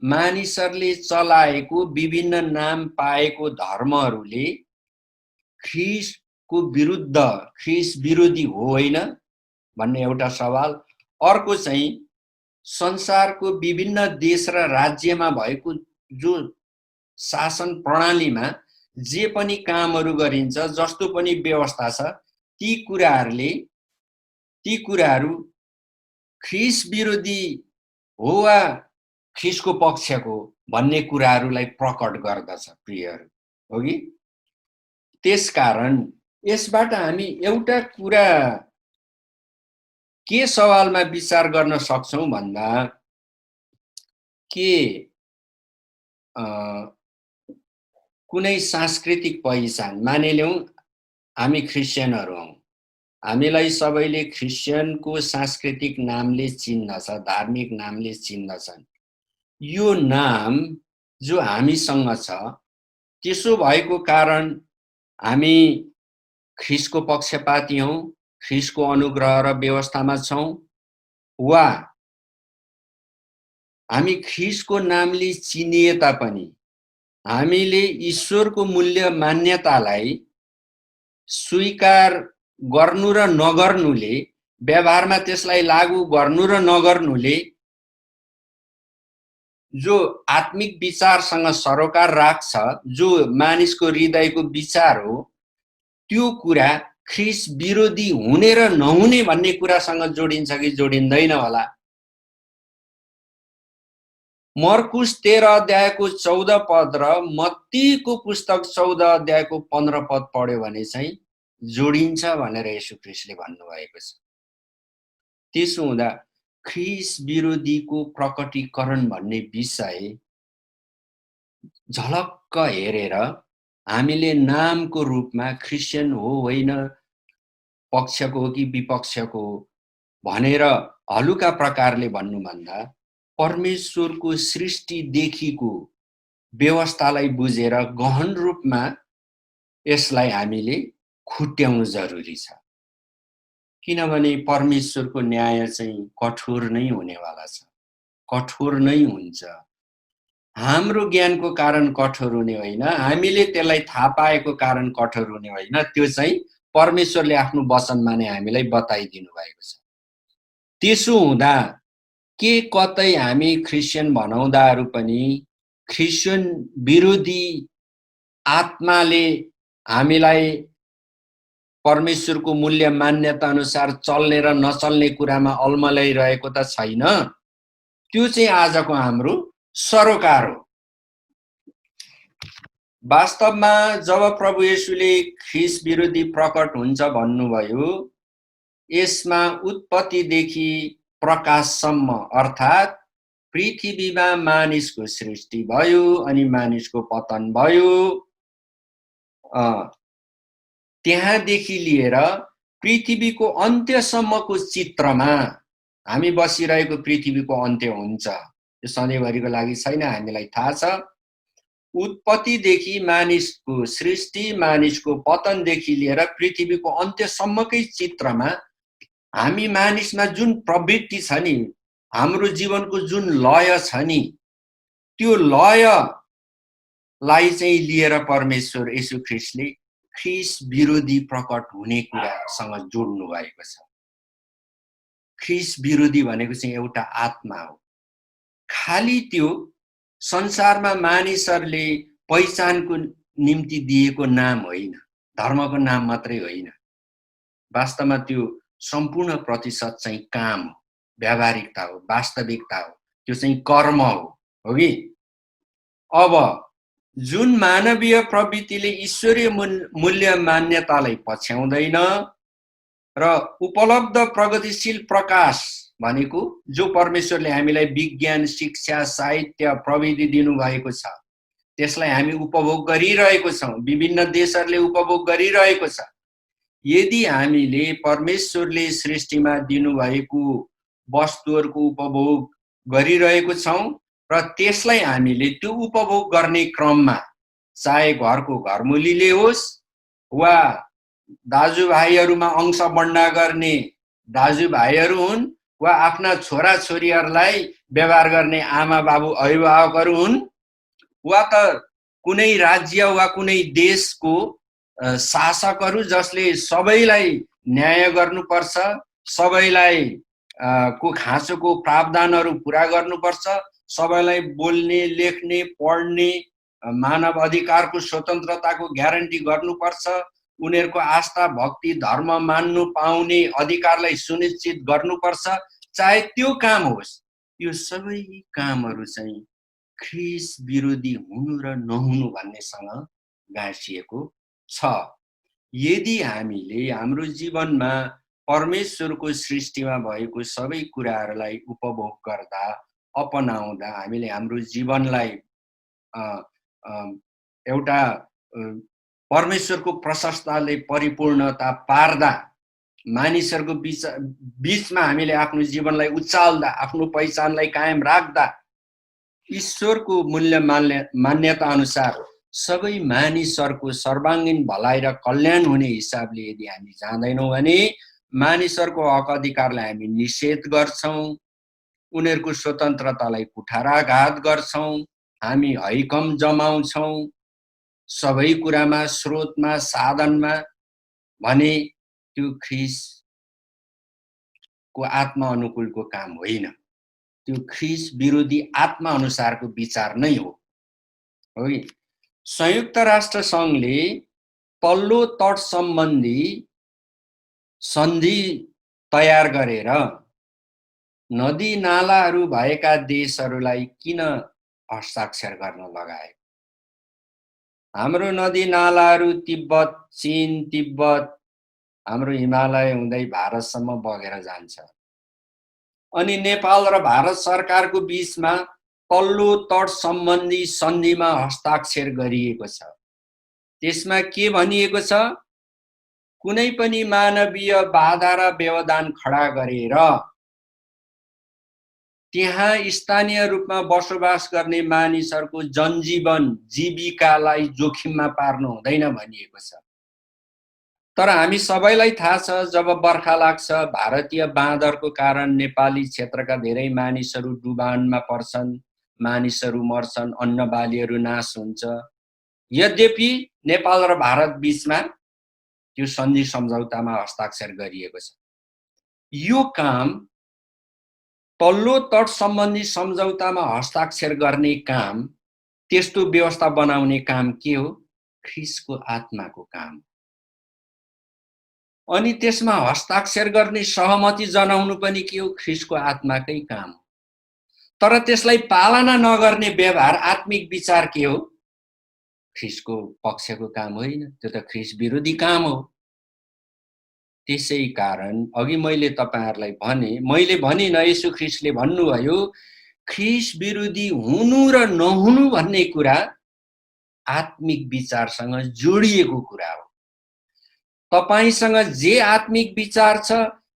मानिसहरूले चलाएको विभिन्न नाम पाएको धर्महरूले ख्रीष्टको विरुद्ध, ख्रीष्ट विरोधी हो होइन भन्ने एउटा सवाल। अर्को चाहिँ संसारको विभिन्न देश र राज्यमा भएको जो शासन प्रणालीमा जे पनि कामहरू गरिन्छ, जस्तो पनि व्यवस्था छ, ती कुराहरू ख्रीष्ट विरोधी हो वा ख्रीष्टको पक्षको भन्ने कुराहरूलाई प्रकट गर्दछ प्रियहरू, हो कि? त्यसकारण यसबाट हामी एउटा कुरा के सवालमा विचार गर्न सक्छौँ भन्दा के कुनै सांस्कृतिक पहिचान, मानिलिउँ हामी क्रिस्चियनहरू हौँ हामीलाई सबैले ख्रिस्चियनको सांस्कृतिक नामले चिन्दछ, धार्मिक नामले चिन्दछन्। यो नाम जो हामीसँग छ, त्यसो भएको कारण हामी ख्रिस्टको पक्षपाती हौँ, ख्रिस्टको अनुग्रह र व्यवस्थामा छौँ, वा हामी ख्रिस्टको नामले चिनिए तापनि हामीले ईश्वरको मूल्य मान्यतालाई स्वीकार गर्नु र नगर्नुले, व्यवहारमा त्यसलाई लागू गर्नु र नगर्नुले जो आत्मिक विचारसँग सरोकार राख्छ, जो मानिसको हृदयको विचार हो, त्यो कुरा ख्रिस्ट विरोधी हुने र नहुने भन्ने कुरासँग जोडिन्छ कि जोडिँदैन होला। मर्कुस 13 अध्यायको 14 पद र मत्तीको पुस्तक 14 अध्यायको 15 पद पढ्यो भने चाहिँ जोडिन्छ भनेर येशू ख्रिस्टले भन्नुभएको छ। त्यसो हुँदा ख्रिस्ट विरोधीको प्रकटीकरण भन्ने विषय झलक्क हेरेर हामीले नामको रूपमा ख्रिस्चियन हो होइन, पक्षको हो कि विपक्षको हो भनेर हलुका प्रकारले भन्नुभन्दा परमेश्वरको सृष्टिदेखिको व्यवस्थालाई बुझेर गहन रूपमा यसलाई हामीले खुट्याउनु जरुरी छ। किनभने परमेश्वरको न्याय चाहिँ कठोर नै हुनेवाला छ, कठोर नै हुन्छ। हाम्रो ज्ञानको कारण कठोर हुने होइन, हामीले त्यसलाई थाहा पाएको कारण कठोर हुने होइन, त्यो चाहिँ परमेश्वरले आफ्नो वचनमा नै हामीलाई बताइदिनु भएको छ। त्यसो हुँदा के कतै हामी ख्रिस्चियन भनाउँदाहरू पनि ख्रिस्चियन विरोधी आत्माले हामीलाई परमेश्वरको मूल्य मान्यता अनुसार चल्ने र नचल्ने कुरामा अल्मल्याइरहेको त छैन। त्यो चाहिँ आजको हाम्रो सरोकार हो। वास्तवमा जब प्रभु येशूले ख्रिस्ट विरोधी प्रकट हुन्छ भन्नुभयो, यसमा उत्पत्तिदेखि प्रकाशसम्म अर्थात् पृथ्वीमा मानिसको सृष्टि भयो अनि मानिसको पतन भयो, त्यहाँदेखि लिएर पृथ्वीको अन्त्यसम्मको चित्रमा हामी बसिरहेको पृथ्वीको अन्त्य हुन्छ, यो सधैँभरिको लागि छैन, हामीलाई थाहा छ। उत्पत्तिदेखि मानिसको सृष्टि, मानिसको पतनदेखि लिएर पृथ्वीको अन्त्यसम्मकै चित्रमा हामी मानिसमा जुन प्रवृत्ति छ नि, हाम्रो जीवनको जुन लय छ नि, त्यो लयलाई चाहिँ लिएर परमेश्वर येशू ख्रिस्टले ख्रिस्ट विरोधी प्रकट हुने कुरासँग जोड्नु भएको छ। ख्रिस्ट विरोधी भनेको चाहिँ एउटा आत्मा हो। खाली त्यो संसारमा मानिसहरूले पहिचानको निम्ति दिएको नाम होइन, धर्मको नाम मात्रै होइन। वास्तवमा त्यो सम्पूर्ण प्रतिशत चाहिँ काम हो, व्यावहारिकता हो, वास्तविकता हो, त्यो चाहिँ कर्म हो कि। अब जुन मानवीय प्रवृत्तिले ईश्वरीय मूल्य मान्यतालाई पछ्याउँदैन र उपलब्ध प्रगतिशील प्रकाश भनेको जो परमेश्वरले हामीलाई विज्ञान, शिक्षा, साहित्य, प्रविधि दिनुभएको छ, त्यसलाई हामी उपभोग गरिरहेको छौँ, विभिन्न देशहरूले उपभोग गरिरहेको छ। यदि हामीले परमेश्वरले सृष्टिमा दिनुभएको वस्तुहरूको उपभोग गरिरहेको छौँ र त्यसलाई हामीले त्यो उपभोग गर्ने क्रममा चाहे घरको घरमुलीले होस् वा दाजुभाइहरूमा अंश बन्डा गर्ने दाजुभाइहरू हुन् वा आफ्ना छोराछोरीहरूलाई व्यवहार गर्ने आमा बाबु अभिभावकहरू हुन् वा त कुनै राज्य वा कुनै देशको शासकहरू जसले सबैलाई न्याय गर्नुपर्छ, सबैलाई को खाँचोको प्रावधानहरू पुरा गर्नुपर्छ, सबैलाई बोल्ने, लेख्ने, पढ्ने, मानव अधिकारको स्वतन्त्रताको ग्यारेन्टी गर्नुपर्छ, उनीहरूको आस्था, भक्ति, धर्म मान्नु पाउने अधिकारलाई सुनिश्चित गर्नुपर्छ, चाहे त्यो काम होस्, यो सबै कामहरू चाहिँ ख्रिस्ट विरोधी हुनु र नहुनु भन्नेसँग गाँसिएको छ। यदि हामीले हाम्रो जीवनमा परमेश्वरको सृष्टिमा भएको सबै कुराहरूलाई उपभोग गर्दा, अपनाउँदा, हामीले हाम्रो जीवनलाई एउटा परमेश्वरको प्रशस्तताले परिपूर्णता पार्दा मानिसहरूको बीचमा हामीले आफ्नो जीवनलाई उचाल्दा, आफ्नो पहिचानलाई कायम राख्दा, ईश्वरको मूल्य मान्यता अनुसार सबै मानिसहरूको सर्वाङ्गीन भलाइ र कल्याण हुने हिसाबले यदि हामी जाँदैनौँ भने मानिसहरूको हक अधिकारलाई हामी निषेध गर्छौँ, उनीहरूको स्वतन्त्रतालाई कुठाराघात गर्छौँ, हामी हैकम जमाउँछौँ सबै कुरामा, स्रोतमा, साधनमा, भने त्यो ख्रिस्टको आत्मा अनुकूलको काम होइन। त्यो ख्रिस्ट विरोधी आत्मा अनुसारको विचार नै हो। संयुक्त राष्ट्र सङ्घले तल्लो तट सम्बन्धी सन्धि तयार गरेर नदी नालाहरू भएका देशहरूलाई किन हस्ताक्षर गर्न लगाए? हाम्रो नदी नालाहरू तिब्बत, चीन, तिब्बत, हाम्रो हिमालय हुँदै भारतसम्म बगेर जान्छ। अनि नेपाल र भारत सरकारको बीचमा तल्लो तट सम्बन्धी सन्धिमा हस्ताक्षर गरिएको छ। त्यसमा के भनिएको छ? कुनै पनि मानवीय बाधा र व्यवधान खडा गरेर त्यहाँ स्थानीय रूपमा बसोबास गर्ने मानिसहरूको जनजीवन, जीविकालाई जोखिममा पार्नु हुँदैन भनिएको छ। तर हामी सबैलाई थाहा छ, जब बर्खा लाग्छ, भारतीय बाँदरको कारण नेपाली क्षेत्रका धेरै मानिसहरू डुबानमा पर्छन्, मानिसहरू मर्छन्, अन्न बालीहरू नाश हुन्छ। यद्यपि नेपाल र भारत बीचमा त्यो सन्धि सम्झौतामा हस्ताक्षर गरिएको छ। यो काम, तल्लो तट सम्बन्धी सम्झौतामा हस्ताक्षर गर्ने काम, त्यस्तो व्यवस्था बनाउने काम के हो? ख्रिस्टको आत्माको काम। अनि त्यसमा हस्ताक्षर गर्ने, सहमति जनाउनु पनि के हो? ख्रिस्टको आत्माकै काम। तर त्यसलाई पालना नगर्ने व्यवहार, आत्मिक विचार के हो? ख्रिस्टको पक्षको काम होइन, त्यो त ख्रिस्ट विरोधी काम हो। त्यसै कारण अघि मैले तपाईहरुलाई भने, मैले भनिन, येशू ख्रिस्टले भन्नुभयो, ख्रिस्ट विरोधी हुनु र नहुनु भन्ने कुरा आत्मिक विचारसँग जोडिएको कुरा हो। तपाईसँग जे आत्मिक विचार छ,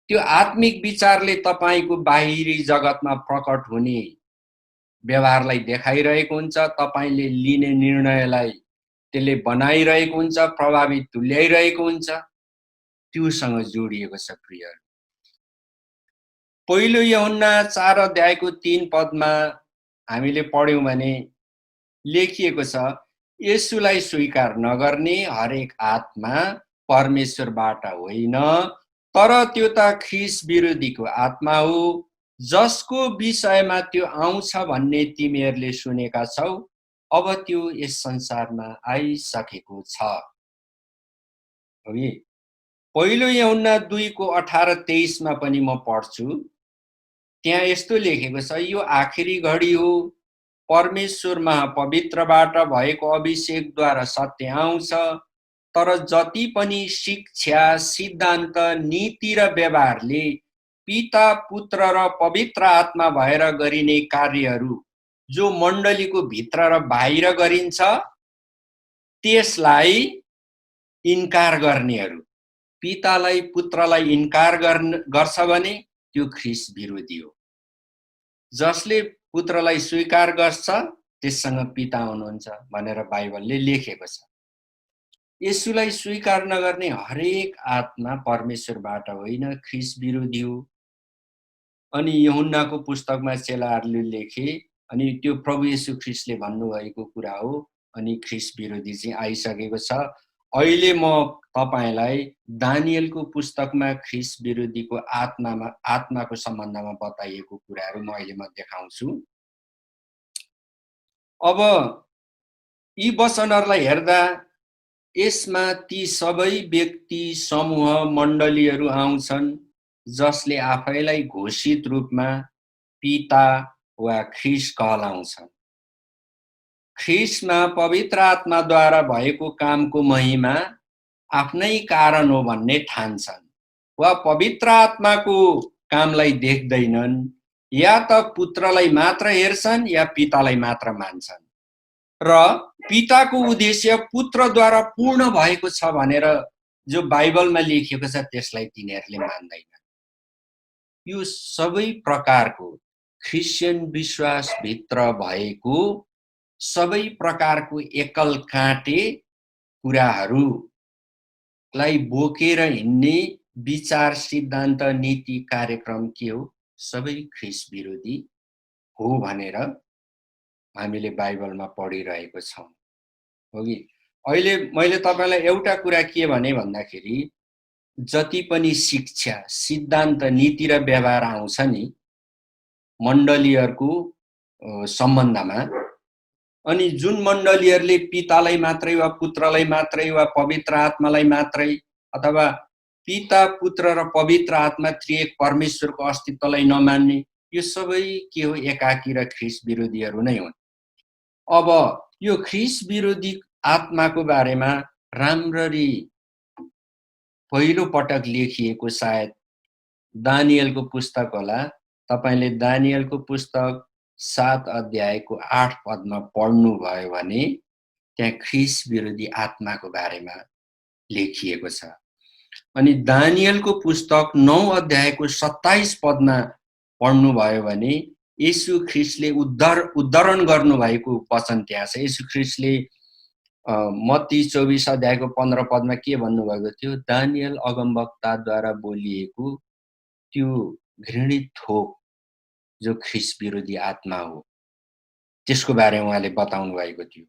त्यो आत्मिक विचारले तपाईको बाहिरी जगतमा प्रकट हुने व्यवहारलाई देखाइरहेको हुन्छ, तपाईले लिने निर्णयलाई त्यसले बनाइरहेको हुन्छ, प्रभावित तुल्याइरहेको हुन्छ, त्योसँग जोडिएको छ। प्रिय, पहिलो यूहन्ना 4 अध्यायको 3 पदमा हामीले पढ्यौं भने लेखिएको छ, येशूलाई स्वीकार नगर्ने हरेक आत्मा परमेश्वरबाट होइन, तर त्यो त ख्रिस्ट विरोधीको आत्मा हो, जसको विषयमा त्यो आउँछ भन्ने तिमीहरूले सुनेका छौ। अब त्यो यस संसारमा आइसकेको छ। पहिलो यूहन्ना 2 को 18-23 मा पनि म पढ्छु। त्यहाँ यस्तो लेखेको छ, यो आखिरी घडी हो, परमेश्वरमा पवित्रबाट भएको अभिषेकद्वारा सत्य आउँछ, तर जति पनि शिक्षा, सिद्धान्त, नीति र व्यवहारले पिता, पुत्र र पवित्र आत्मा भएर गरिने कार्यहरू जो मण्डलीको भित्र र बाहिर गरिन्छ, त्यसलाई इन्कार गर्नेहरू, पितालाई, पुत्रलाई इन्कार गर्छ भने त्यो ख्रिस्ट विरोधी हो। जसले पुत्रलाई स्वीकार गर्छ त्यससँग पिता हुनुहुन्छ भनेर बाइबलले लेखेको छ। येशूलाई स्वीकार नगर्ने हरेक आत्मा परमेश्वरबाट होइन, ख्रिस्ट विरोधी हो। अनि यूहन्नाको पुस्तकमा चेलाहरूले लेखे, अनि त्यो प्रभु येशू ख्रिस्टले भन्नुभएको कुरा हो। अनि ख्रिस्ट विरोधी चाहिँ आइसकेको छ। अहिले म तपाईलाई दानियलको पुस्तकमा ख्रिस्ट विरोधीको आत्माको सम्बन्धमा बताइएको कुराहरू म अहिले देखाउँछु। अब यी वचनहरूलाई हेर्दा यसमा ती सबै व्यक्ति, समूह, मण्डलीहरू आउँछन् जसले आफैलाई घोषित रूपमा पिता वा ख्रिस्ट कहलाउँछन्। ख्रिस्टमा पवित्र आत्माद्वारा भएको कामको महिमा आफ्नै कारण हो भन्ने ठान्छन्, वा पवित्र आत्माको कामलाई देख्दैनन्, या त पुत्रलाई मात्र हेर्छन् या पितालाई मात्र मान्छन्, र पिताको उद्देश्य पुत्रद्वारा पूर्ण भएको छ भनेर जो बाइबलमा लेखिएको छ त्यसलाई तिनीहरूले मान्दैन। यो सबै प्रकारको ख्रिस्चियन विश्वासभित्र भएको सबै प्रकारको एकल काँटे कुराहरूलाई बोकेर हिँड्ने विचार, सिद्धान्त, नीति, कार्यक्रम के हो? सबै ख्रिस्ट विरोधी हो भनेर हामीले बाइबलमा पढिरहेको छौँ। हो कि? अहिले मैले तपाईलाई एउटा कुरा के भने भन्दाखेरि जति पनि शिक्षा, सिद्धान्त, नीति र व्यवहार आउँछ नि मण्डलीहरूको सम्बन्धमा, अनि जुन मण्डलीहरूले पितालाई मात्रै वा पुत्रलाई मात्रै वा पवित्र आत्मालाई मात्रै अथवा पिता, पुत्र र पवित्र आत्मा त्रिएक परमेश्वरको अस्तित्वलाई नमान्ने, यो सबै के हो? एकाकी र ख्रिस्ट विरोधीहरू नै हुन्। अब यो ख्रिस्ट विरोधी आत्माको बारेमा राम्ररी पहिलो पटक लेखिएको सायद दानियलको पुस्तक होला। तपाईले दानियलको पुस्तक 7 अध्यायको 8 पदमा पढ्नुभयो भने त्यहाँ ख्रिस्ट विरोधी आत्माको बारेमा लेखिएको छ। अनि दानियलको पुस्तक 9 अध्यायको 27 पदमा पढ्नुभयो भने येशू ख्रिस्टले उद्धरण गर्नुभएको वचन त्यहाँ छ। येशू ख्रिस्टले मत्ती 24 अध्यायको 15 पदमा के भन्नुभएको थियो? दानियल अगमवक्ताद्वारा बोलिएको त्यो घृणित थोक जो ख्रिस्ट विरोधी आत्मा हो त्यसको बारेमा उहाँले बताउनु भएको थियो।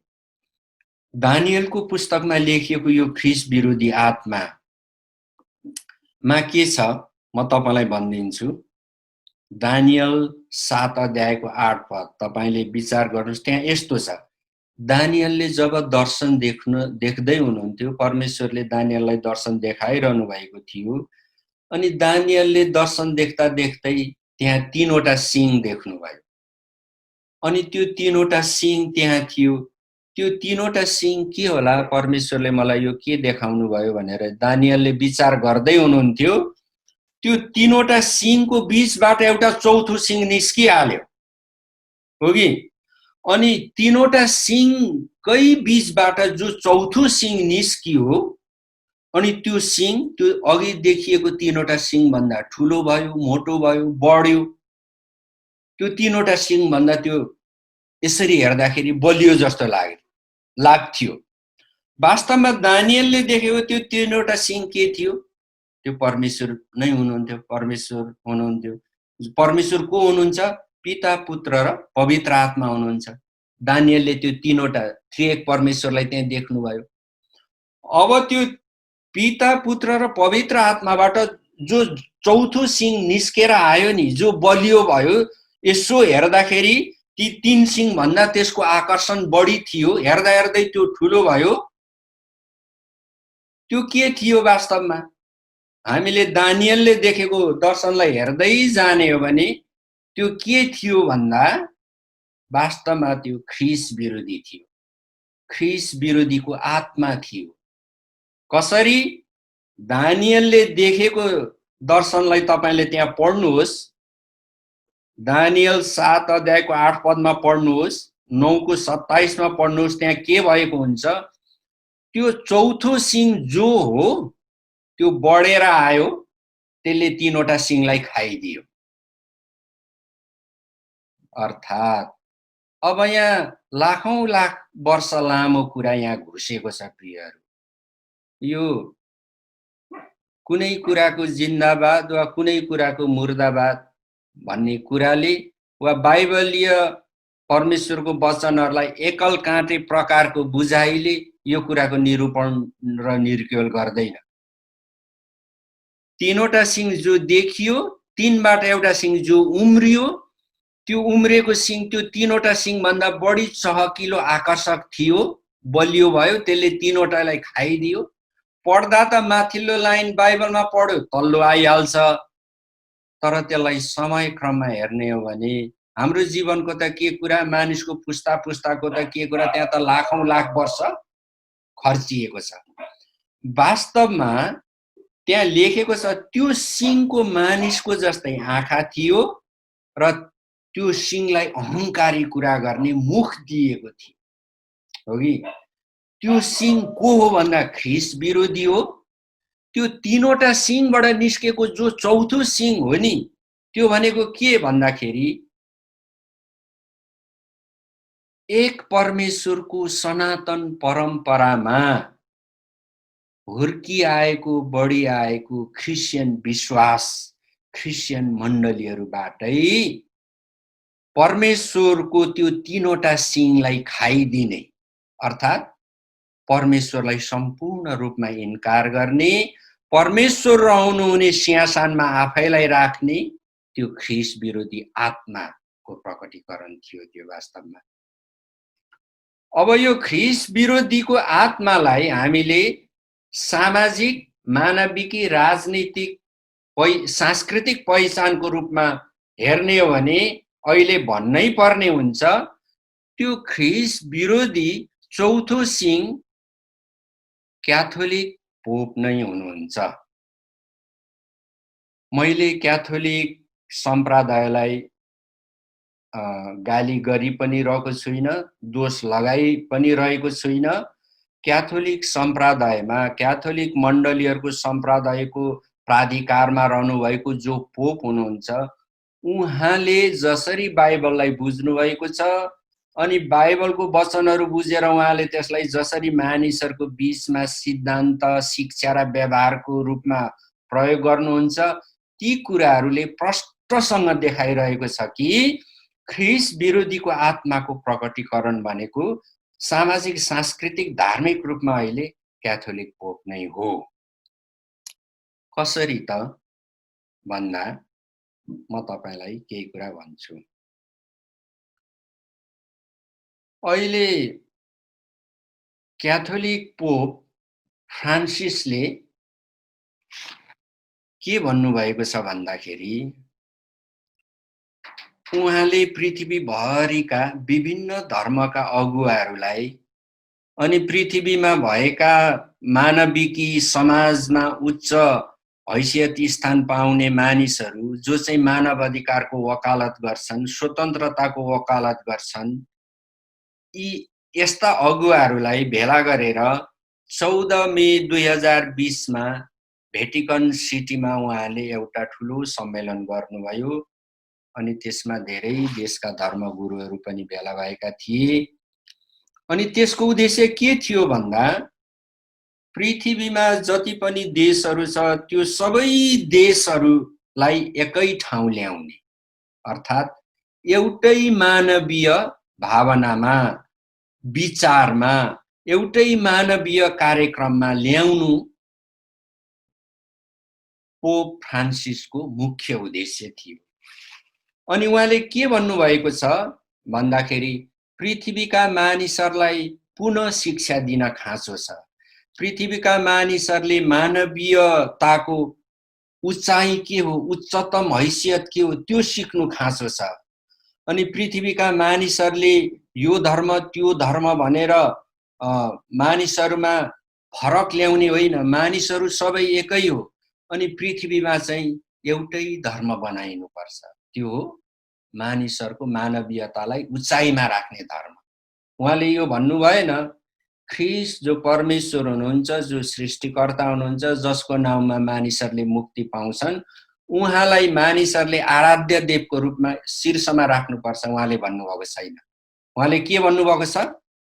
दानियलको पुस्तकमा लेखिएको यो ख्रिस्ट विरोधी आत्मा मा के छ म तपाईलाई भनिदिन्छु। दानियल 7 अध्यायको 8 पद तपाईले विचार गर्नुस्। त्यहाँ यस्तो छ, दानियलले जब दर्शन देख्दै हुनुहुन्थ्यो, परमेश्वरले दानियललाई दर्शन देखाइरहनु भएको थियो, अनि दानियलले दर्शन देख्दा देख्दै त्यहाँ 3 वटा सिंह देख्नुभयो। अनि त्यो 3 वटा सिंह त्यहाँ थियो। त्यो 3 वटा सिंह के होला? परमेश्वरले मलाई यो के देखाउनु भयो भनेर दानियलले विचार गर्दै हुनुहुन्थ्यो। त्यो 3 वटा सिंहको बीचबाट एउटा चौथो सिंह निस्किहाल्यो। हो कि? अनि 3 वटा सिंहकै बीचबाट जो चौथो सिंह निस्कियो, अनि त्यो सिंह त्यो अघि देखिएको 3 वटा सिंह भन्दा ठुलो भयो, मोटो भयो, बढ्यो। त्यो 3 वटा सिंह भन्दा त्यो यसरी हेर्दाखेरि बलियो जस्तो लाग्थ्यो। वास्तवमा दानियलले देखेको त्यो 3 वटा सिंह के थियो? त्यो परमेश्वर नै हुनुहुन्थ्यो। परमेश्वर हुनुहुन्थ्यो। परमेश्वर को हुनुहुन्छ? पिता, पुत्र र पवित्र आत्मा हुनुहुन्छ। दानियलले त्यो 3 वटा त्रिएक परमेश्वरलाई त्यहाँ देख्नुभयो। अब त्यो पिता, पुत्र र पवित्र आत्माबाट जो चौथो सिंह निस्केर आयो नि, जो बलियो भयो, यसो हेर्दाखेरि ती 3 सिंह भन्दा त्यसको आकर्षण बढी थियो। हेर्दा हेर्दै त्यो ठुलो भयो। त्यो के थियो वास्तवमा? हामीले दानियलले देखेको दर्शनलाई हेर्दै जाने हो भने त्यो के थियो भन्दा वास्तवमा त्यो ख्रिस्ट विरोधी थियो। ख्रिस्ट विरोधीको आत्मा थियो। कसरी? दानियलले देखेको दर्शनलाई तपाईले त्यहाँ पढ्नुहोस्। दानियल 7 अध्यायको 8 पदमा पढ्नुहोस्, 9 को 27 मा पढ्नुहोस्। त्यहाँ के भएको हुन्छ? त्यो चौथो सिंह जो हो त्यो बढेर आयो, त्यसले 3 वटा सिंहलाई खाइदियो। अर्थात् अब यहाँ लाखौं लाख वर्ष लामो कुरा यहाँ घुसेको छ प्रियहरू। यो कुनै कुराको जिन्दाबाद वा कुनै कुराको मुर्दाबाद भन्ने कुराले वा बाइबलीय परमेश्वरको वचनहरूलाई एकल काँटे प्रकारको बुझाइले यो कुराको निरूपण र निर्क्योल गर्दैन। 3 वटा सिंह जो देखियो, 3 बाट एउटा सिंह जो उम्रियो, त्यो उम्रेको सिंह त्यो 3 वटा सिंह भन्दा बढी चहकिलो आकर्षक थियो, बलियो भयो, त्यसले 3 वटालाई खाइदियो। पढ्दा त माथिल्लो लाइन बाइबलमा पढ्यो तल्लो आइहाल्छ, तर त्यसलाई समय क्रममा हेर्ने हो भने हाम्रो जीवनको त के कुरा, मानिसको पुस्ता पुस्ताको त के कुरा, त्यहाँ त लाखौं लाख वर्ष खर्चिएको छ। वास्तवमा त्यहाँ लेखेको छ त्यो सिंहको मानिसको जस्तै आँखा थियो र त्यो सिंहलाई अहंकारी कुरा गर्ने मुख दिएको थियो। हो कि? त्यो सिंह को हो भन्दा ख्रिस्ट विरोधी हो। त्यो तीनवटा सिङबाट निस्केको जो चौथो सिङ हो नि, त्यो भनेको के भन्दाखेरि एक परमेश्वरको सनातन परम्परामा हुर्किआएको बढिआएको ख्रिस्चियन विश्वास, ख्रिस्चियन मण्डलीहरूबाटै परमेश्वरको त्यो तीनवटा सिङलाई खाइदिने, अर्थात् परमेश्वरलाई सम्पूर्ण रूपमा इन्कार गर्ने, परमेश्वर रहनुहुने सिंहासनमा आफैलाई राख्ने त्यो ख्रिस्ट विरोधी आत्माको प्रकटीकरण थियो त्यो वास्तवमा। अब यो ख्रिस्ट विरोधीको आत्मालाई हामीले सामाजिक, मानविकी, राजनीतिक, सांस्कृतिक पहिचानको रूपमा हेर्ने हो भने अहिले भन्नै पर्ने हुन्छ त्यो ख्रिस्ट विरोधी चौथो सिङ क्याथोलिक पोप नै हुनुहुन्छ। मैले क्याथोलिक सम्प्रदायलाई गाली गरी पनि रहेको छुइनँ, दोष लगाई पनि रहेको छुइनँ। क्याथोलिक सम्प्रदायमा, क्याथोलिक मण्डलीहरूको सम्प्रदायको प्राधिकारमा रहनुभएको जो पोप हुनुहुन्छ, उहाँले जसरी बाइबललाई बुझ्नुभएको छ अनि बाइबलको वचनहरू बुझेर उहाँले त्यसलाई जसरी मानिसहरूको बीचमा सिद्धान्त, शिक्षा र व्यवहारको रूपमा प्रयोग गर्नुहुन्छ, ती कुराहरूले प्रष्टसँग देखाइरहेको छ कि ख्रिस्ट विरोधीको आत्माको प्रकटीकरण भनेको सामाजिक, सांस्कृतिक, धार्मिक रूपमा अहिले क्याथोलिक पोप नै हो। कसरी त भन्दा म तपाईलाई केही कुरा भन्छु। अहिले क्याथोलिक पोप फ्रान्सिसले के भन्नुभएको छ भन्दाखेरि उहाँले पृथ्वीभरिका विभिन्न धर्मका अगुवाहरूलाई अनि पृथ्वीमा भएका मानविकी, समाजमा उच्च हैसियत स्थान पाउने मानिसहरू जो चाहिँ मानव अधिकारको वकालत गर्छन्, स्वतन्त्रताको वकालत गर्छन्, यी यस्ता अगुवाहरूलाई भेला गरेर 14 मे 2020 मा भेटिकन सिटीमा उहाँले एउटा ठुलो सम्मेलन गर्नुभयो अनि त्यसमा धेरै देशका धर्मगुरुहरू पनि भेला भएका थिए। अनि त्यसको उद्देश्य के थियो भन्दा पृथ्वीमा जति पनि देशहरू छ त्यो सबै देशहरूलाई एकै ठाउँ ल्याउने, अर्थात् एउटै मानवीय भावनामा, विचारमा, एउटै मानवीय कार्यक्रममा ल्याउनु पोप फ्रान्सिसको मुख्य उद्देश्य थियो। अनि उहाँले के भन्नुभएको छ भन्दाखेरि पृथ्वीका मानिसहरूलाई पुनः शिक्षा दिन खाँचो छ। पृथ्वीका मानिसहरूले मानवीयताको उचाइ के हो, उच्चतम हैसियत के हो, त्यो सिक्नु खाँचो छ। अनि पृथ्वीका मानिसहरूले यो धर्म त्यो धर्म भनेर मानिसहरूमा फरक ल्याउने होइन, मानिसहरू सबै एकै हो। अनि पृथ्वीमा चाहिँ एउटै धर्म बनाइनुपर्छ, त्यो हो मानिसहरूको मानवीयतालाई उचाइमा राख्ने धर्म। उहाँले यो भन्नु भएन ख्रिस्ट जो परमेश्वर हुनुहुन्छ, जो सृष्टिकर्ता हुनुहुन्छ, जसको नाउँमा मानिसहरूले मुक्ति पाउँछन्, उहाँलाई मानिसहरूले आराध्य देवको रूपमा शीर्षमा राख्नुपर्छ उहाँले भन्नुभएको छैन। उहाँले के भन्नुभएको छ?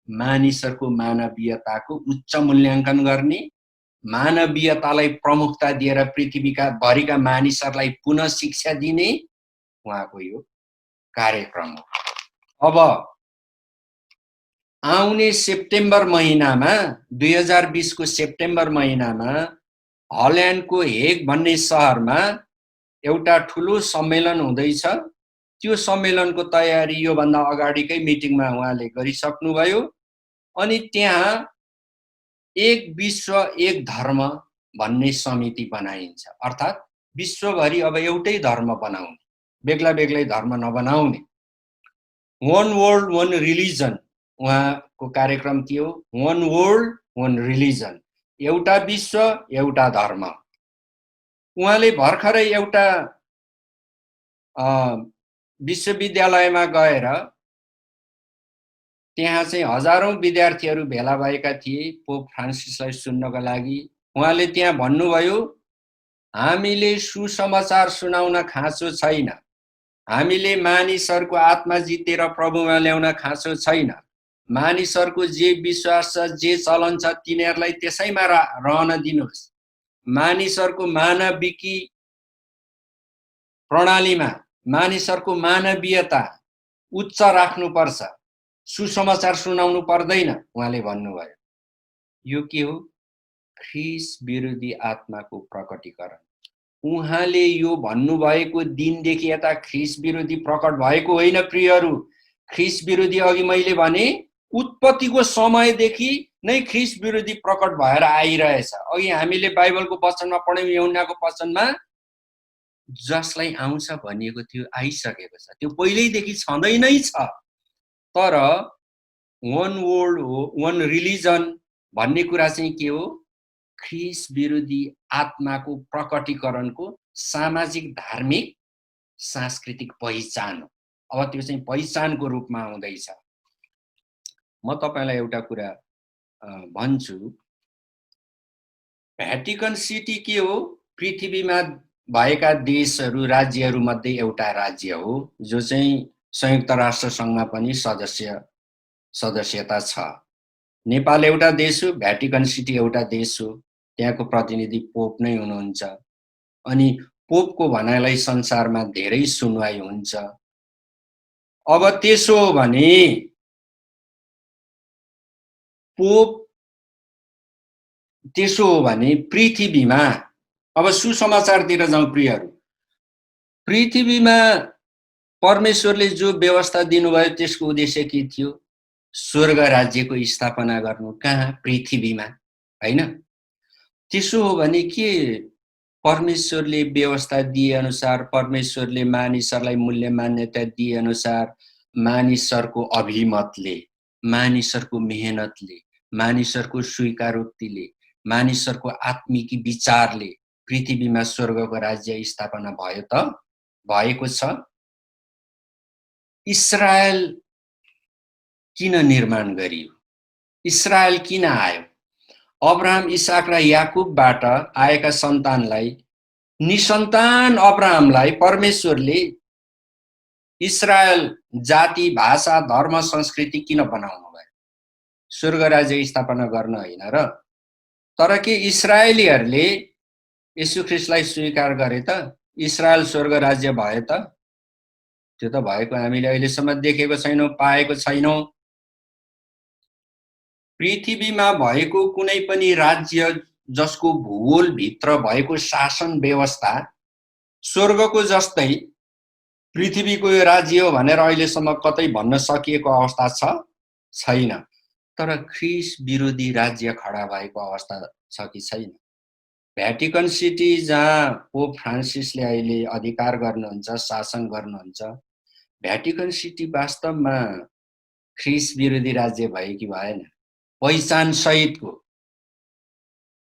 मानिसहरूको मानवीयताको उच्च मूल्याङ्कन गर्ने, मानवीयतालाई प्रमुखता दिएर पृथ्वीका भरिका मानिसहरूलाई पुनः शिक्षा दिने उहाँको यो कार्यक्रम हो। अब आउने सेप्टेम्बर महिनामा 2020 को सेप्टेम्बर महिनामा हल्यान्डको हेग भन्ने शहरमा एउटा ठुलो सम्मेलन हुँदैछ। त्यो सम्मेलनको तयारी यो भन्दा अगाडिकै मिटिङमा उहाँले गरिसक्नुभयो। अनि त्यहाँ एक विश्व एक धर्म भन्ने समिति बनाइन्छ, अर्थात् विश्वभरि अब एउटै धर्म बनाउने, बेग्ला बेग्लै धर्म नबनाउने। वन वर्ल्ड वन रिलिजन उहाँको कार्यक्रम के हो? वन वर्ल्ड वन रिलिजन, एउटा विश्व एउटा धर्म। उहाँले भर्खरै एउटा विश्वविद्यालयमा गएर त्यहाँ चाहिँ हजारौं विद्यार्थीहरू भेला भएका थिए पोप फ्रान्सिसलाई सुन्नको लागि। उहाँले त्यहाँ भन्नुभयो, हामीले सुसमाचार सुनाउन खाँचो छैन, हामीले मानिसहरूको आत्मा जितेर प्रभुमा ल्याउन खाँचो छैन, मानिसहरूको जे विश्वास छ जे चलन छ तिनीहरूलाई त्यसैमा रहन दिनुहोस्, मानिसहरूको मानविकी प्रणालीमा मानिसहरूको मानवीयता उच्च राख्नुपर्छ, सुसमाचार सुनाउनु पर्दैन उहाँले भन्नुभयो। यो के हो? ख्रीष्ट विरोधी आत्माको प्रकटीकरण। उहाँले यो भन्नुभएको दिनदेखि यता ख्रीष्ट विरोधी प्रकट भएको होइन प्रियहरू। ख्रीष्ट विरोधी अघि मैले भने उत्पत्तिको समयदेखि नै ख्रीष्ट विरोधी प्रकट भएर आइरहेछ। अघि हामीले बाइबलको वचनमा पढ्यौं, यूहन्नाको वचनमा जसलाई आउँछ भनिएको थियो आइसकेको छ, त्यो पहिल्यैदेखि छँदै नै छ। तर वन वर्ल्ड हो, वन रिलिजन भन्ने कुरा चाहिँ के हो? ख्रीष्ट विरोधी आत्माको प्रकटीकरणको सामाजिक, धार्मिक, सांस्कृतिक पहिचान हो। अब त्यो चाहिँ पहिचानको रूपमा आउँदैछ। म तपाईलाई एउटा कुरा भन्छु, भ्याटिकन सिटी के हो? पृथ्वीमा भएका देशहरू, राज्यहरू मध्ये एउटा राज्य हो, जो चाहिँ संयुक्त राष्ट्र संघमा पनि सदस्यता छ। नेपाल एउटा देश हो, भ्याटिकन सिटी एउटा देश हो। त्यहाँको प्रतिनिधि पोप नै हुनुहुन्छ। अनि पोपको भनाइलाई संसारमा धेरै सुनवाई हुन्छ। अब त्यसो हो भने पृथ्वीमा, अब सुसमाचारतिर जाउँ प्रियहरू, पृथ्वीमा परमेश्वरले जो व्यवस्था दिनुभयो त्यसको उद्देश्य के थियो? स्वर्ग राज्यको स्थापना गर्नु। कहाँ? पृथ्वीमा, हैन? त्यसो हो भने के परमेश्वरले व्यवस्था दिए अनुसार, परमेश्वरले मानिसहरूलाई मूल्य मान्यता दिए अनुसार, मानिसहरूको अभिमतले, मानिसहरूको मेहनतले, मानिसहरूको स्वीकारोक्तिले, मानिसहरूको आत्मिक विचारले पृथ्वीमा स्वर्गको राज्य स्थापना भयो त? भएको छ। इस्रायल किन निर्माण गरियो? इस्रायल किन आयो? अब्राहम, इसाक र याकुबबाट आएका सन्तानलाई, निसन्तान अब्राहमलाई परमेश्वरले इस्रायल जाति, भाषा, धर्म, संस्कृति किन बनाउनु भयो? स्वर्ग राज्य स्थापना गर्न होइन र? तर के इस्राएलीहरूले येशू ख्रीष्टलाई स्वीकार गरे त? इस्रायल स्वर्ग राज्य भयो त? त्यो त भएको हामीले अहिलेसम्म देखेको छैनौं, पाएको छैनौं। पृथ्वीमा भएको कुनै पनि राज्य जसको भूगोलभित्र भएको शासन व्यवस्था स्वर्गको जस्तै पृथ्वीको यो राज्य हो भनेर अहिलेसम्म कतै भन्न सकिएको अवस्था छ? छैन। तर ख्रीष्ट विरोधी राज्य खडा भएको अवस्था छ कि छैन? भ्याटिकन सिटी जहाँ पोप फ्रान्सिसले अहिले अधिकार गर्नुहुन्छ, शासन गर्नुहुन्छ, भ्याटिकन सिटी वास्तवमा ख्रीष्ट विरोधी राज्य भयो कि भएन? पहिचान सहितको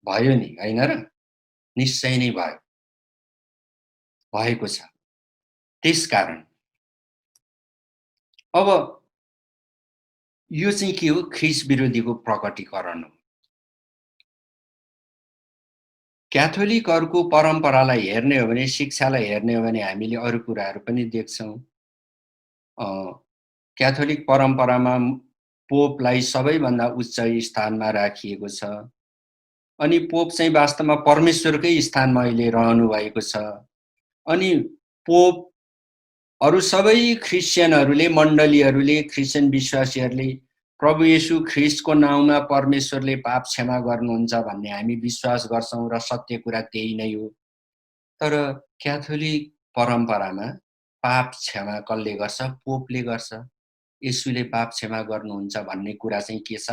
भयो नि, हैन र? निश्चय नै भयो, भएको छ। त्यसकारण अब यो चाहिँ के हो? ख्रीष्ट विरोधीको प्रकटीकरण हो। क्याथोलिकहरूको परम्परालाई हेर्ने हो भने, शिक्षालाई हेर्ने हो भने हामीले अरू कुराहरू पनि देख्छौँ। क्याथोलिक परम्परामा पोपलाई सबैभन्दा उच्च स्थानमा राखिएको छ। अनि पोप चाहिँ वास्तवमा परमेश्वरकै स्थानमा अहिले रहनु भएको छ। अनि पोप अरू सबै ख्रिस्चियनहरूले, मण्डलीहरूले, ख्रिस्चियन विश्वासीहरूले प्रभु येशू ख्रीष्टको नाउँमा परमेश्वरले पाप क्षमा गर्नुहुन्छ भन्ने हामी विश्वास गर्छौं र सत्य कुरा त्यही नै हो। तर क्याथोलिक परम्परामा पाप क्षमा कसले गर्छ? पोपले गर्छ। येशूले पाप क्षमा गर्नुहुन्छ भन्ने कुरा चाहिँ के छ?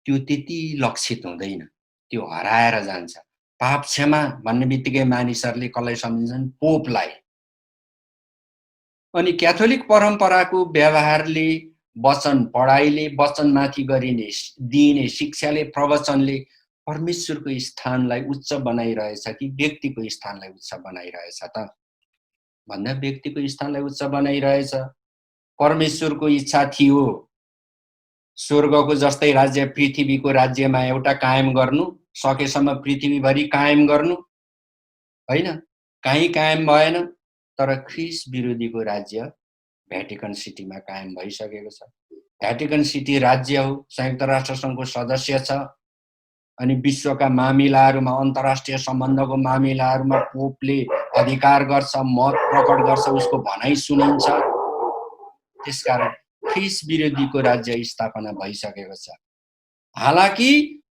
त्यो त्यति लक्षित हुँदैन, त्यो हराएर जान्छ। पाप क्षमा भन्ने बित्तिकै मानिसहरूले कसलाई सम्झन्छन्? पोपलाई। अनि क्याथोलिक परम्पराको व्यवहारले, वचन पढाइले, वचनमाथि दिइने शिक्षाले, प्रवचनले परमेश्वरको स्थानलाई उच्च बनाइरहेछ कि व्यक्तिको स्थानलाई उच्च बनाइरहेछ त? भन्दा व्यक्तिको स्थानलाई उच्च बनाइरहेछ। परमेश्वरको इच्छा थियो स्वर्गको जस्तै राज्य पृथ्वीको राज्यमा एउटा कायम गर्नु, सकेसम्म पृथ्वीभरि कायम गर्नु, होइन? कहीँ कायम भएन, तर ख्रिस विरोधीको राज्य भ्याटिकन सिटीमा कायम भइसकेको छ। भ्याटिकन सिटी राज्य हो, संयुक्त राष्ट्र सङ्घको सदस्य छ, अनि विश्वका मामिलाहरूमा, अन्तर्राष्ट्रिय सम्बन्धको मामिलाहरूमा पोपले अधिकार गर्छ, मत प्रकट गर्छ, उसको भनाइ सुनिन्छ। त्यसकारण ख्रिस विरोधीको राज्य स्थापना भइसकेको छ। हालाकि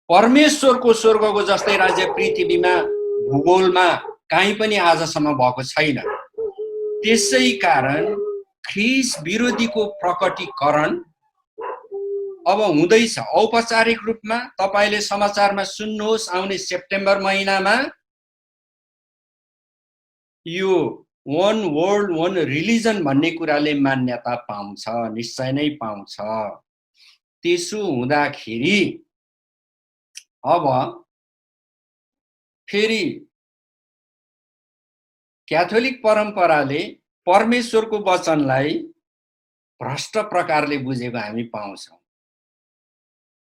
परमेश्वरको स्वर्गको जस्तै राज्य पृथ्वीमा भूगोलमा कहीँ पनि आजसम्म भएको छैन। त्यसै कारण ख्रिस विरोधीको प्रकटीकरण अब हुँदैछ औपचारिक रूपमा। तपाईले समाचारमा सुन्नुहोस्, आउने सेप्टेम्बर महिनामा यो वन वर्ल्ड वन रिलिजन भन्ने कुराले मान्यता पाउँछ, निश्चय नै पाउँछ। त्यसो हुँदाखेरि अब फेरि क्याथोलिक परम्पराले परमेश्वरको वचनलाई भ्रष्ट प्रकारले बुझेको हामी पाउँछौँ।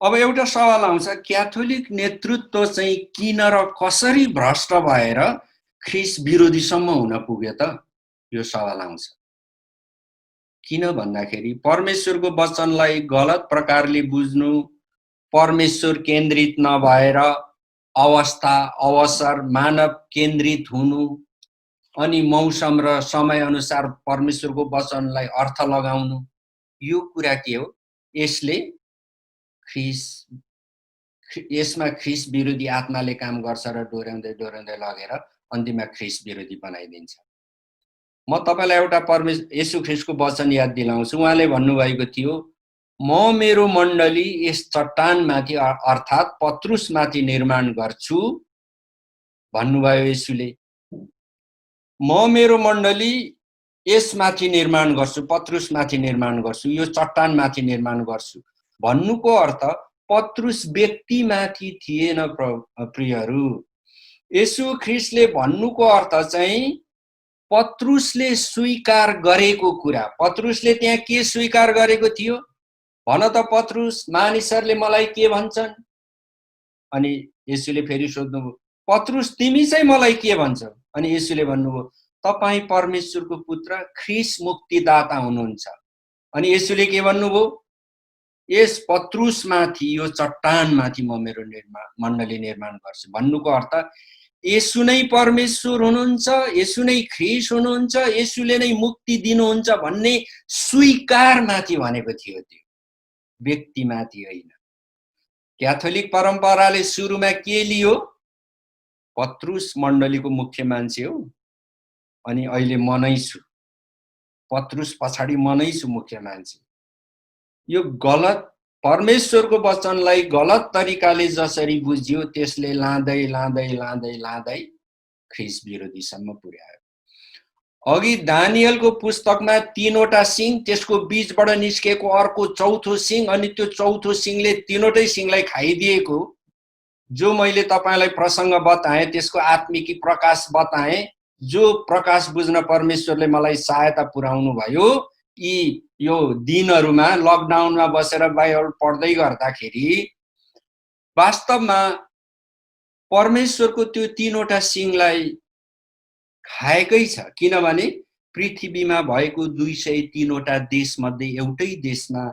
अब एउटा सवाल आउँछ, क्याथोलिक नेतृत्व चाहिँ किन र कसरी भ्रष्ट भएर ख्रिस विरोधीसम्म हुन पुग्यो त? यो सवाल आउँछ। किन भन्दाखेरि परमेश्वरको वचनलाई गलत प्रकारले बुझ्नु, परमेश्वर केन्द्रित नभएर अवस्था अवसर मानव केन्द्रित हुनु, अनि मौसम र समय अनुसार परमेश्वरको वचनलाई अर्थ लगाउनु, यो कुरा के हो? यसमा ख्रिस विरोधी आत्माले काम गर्छ र डोर्याउँदै डोर्याउँदै लगेर अन्तिममा ख्रिस विरोधी बनाइदिन्छ। म तपाईलाई एउटा येशू ख्रिस्टको वचन याद दिलाउँछु। उहाँले भन्नुभएको थियो, म मेरो मण्डली यस चट्टानमाथि अर्थात् पत्रुसमाथि निर्माण गर्छु भन्नुभयो येशूले। म मेरो मण्डली यसमाथि निर्माण गर्छु, पत्रुसमाथि निर्माण गर्छु, यो चट्टानमाथि निर्माण गर्छु भन्नुको अर्थ पत्रुस व्यक्तिमाथि थिएन प्रियहरू। येशू ख्रिस्टले भन्नुको अर्थ चाहिँ पत्रुसले स्वीकार गरेको कुरा। पत्रुसले त्यहाँ के स्वीकार गरेको थियो भन त? पत्रुस, मानिसहरूले मलाई के भन्छन्? अनि येशूले फेरि सोध्नुभयो, पत्रुस तिमी चाहिँ मलाई के भन्छौ? अनि येशूले भन्नुभयो, तपाई परमेश्वरको पुत्र ख्रिस मुक्तिदाता हुनुहुन्छ। अनि येशूले के भन्नुभयो? यस पत्रुसमाथि, यो चट्टानमाथि म मेरो मण्डली निर्माण गर्छु भन्नुको अर्थ येशू नै परमेश्वर हुनुहुन्छ, येशू नै ख्रिस हुनुहुन्छ, येशूले नै मुक्ति दिनुहुन्छ भन्ने स्वीकारमाथि भनेको थियो, त्यो व्यक्तिमाथि होइन। क्याथोलिक परम्पराले सुरुमा के लियो? पत्रुस मण्डलीको मुख्य मान्छे हो, अनि अहिले म नै छु, पत्रुस पछाडि म नै छु मुख्य मान्छे। यो गलत, परमेश्वरको वचनलाई गलत तरिकाले जसरी बुझ्यो त्यसले लाँदै लाँदै लाँदै लाँदै ख्रिस विरोधीसम्म पुर्यायो। अघि दानियलको पुस्तकमा 3वटा सिंह, त्यसको बीचबाट निस्केको अर्को चौथो सिंह, अनि त्यो चौथो सिंहले 3वटै सिंहलाई खाइदिएको, जो मैले तपाईलाई प्रसङ्ग बताएँ, त्यसको आत्मिकी प्रकाश बताएँ, जो प्रकाश बुझ्न परमेश्वरले मलाई सहायता पुर्याउनु भयो। यो दिनहरूमा लकडाउनमा बसेर बाइबल पढ्दै गर्दाखेरि वास्तवमा परमेश्वरको त्यो 3वटा सिंहलाई खाएकै छ। किनभने पृथ्वीमा भएको 203वटा देशमध्ये एउटै देशमा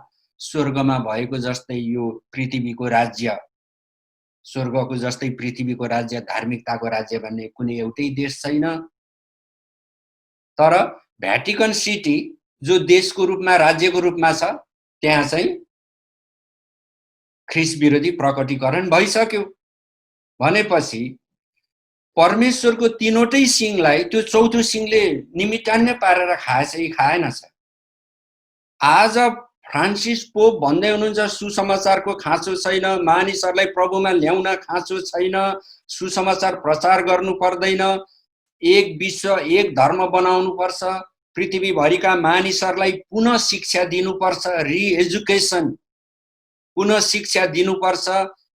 स्वर्गमा भएको जस्तै यो पृथ्वीको राज्य, स्वर्गको जस्तै पृथ्वीको राज्य, धार्मिकताको राज्य भन्ने कुनै एउटै देश छैन। तर भ्याटिकन सिटी जो देशको रूपमा, राज्यको रूपमा छ, त्यहाँ चाहिँ ख्रिस विरोधी प्रकटीकरण भइसक्यो। भनेपछि परमेश्वरको 3वटै सिंहलाई त्यो चौथो सिंहले निमिटान्य पारेर खाएछ कि खाएन छ? आज फ्रान्सिस पोप भन्दै हुनुहुन्छ सुसमाचारको खाँचो छैन, मानिसहरूलाई प्रभुमा ल्याउन खाँचो छैन, सुसमाचार प्रचार गर्नु पर्दैन, एक विश्व एक धर्म बनाउनु पर्छ, पृथ्वीभरिका मानिसहरूलाई पुनः शिक्षा दिनुपर्छ, रिएजुकेसन, पुनः शिक्षा दिनुपर्छ,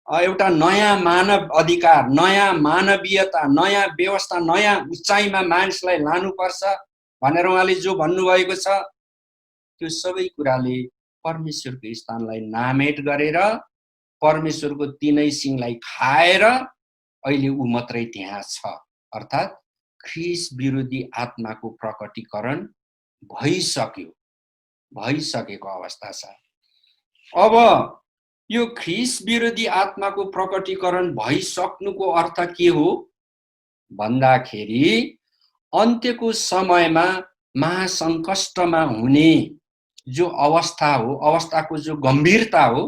एउटा नयाँ मानव अधिकार, नयाँ मानवीयता, नयाँ व्यवस्था, नयाँ उचाइमा मानिसलाई लानुपर्छ भनेर उहाँले जो भन्नुभएको छ, त्यो सबै कुराले परमेश्वरको स्थानलाई नामेट गरेर परमेश्वरको तीनै सिंहलाई खाएर अहिले ऊ मात्रै त्यहाँ छ। अर्थात् ख्रीष्ट विरोधी आत्माको प्रकटीकरण भइसकेको अवस्था छ। अब यो ख्रीष्ट विरोधी आत्माको प्रकटीकरण भइसक्नुको अर्थ के हो भन्दाखेरि अन्त्यको समयमा महासङ्कष्टमा हुने जो अवस्था हो, अवस्थाको जो गम्भीरता हो,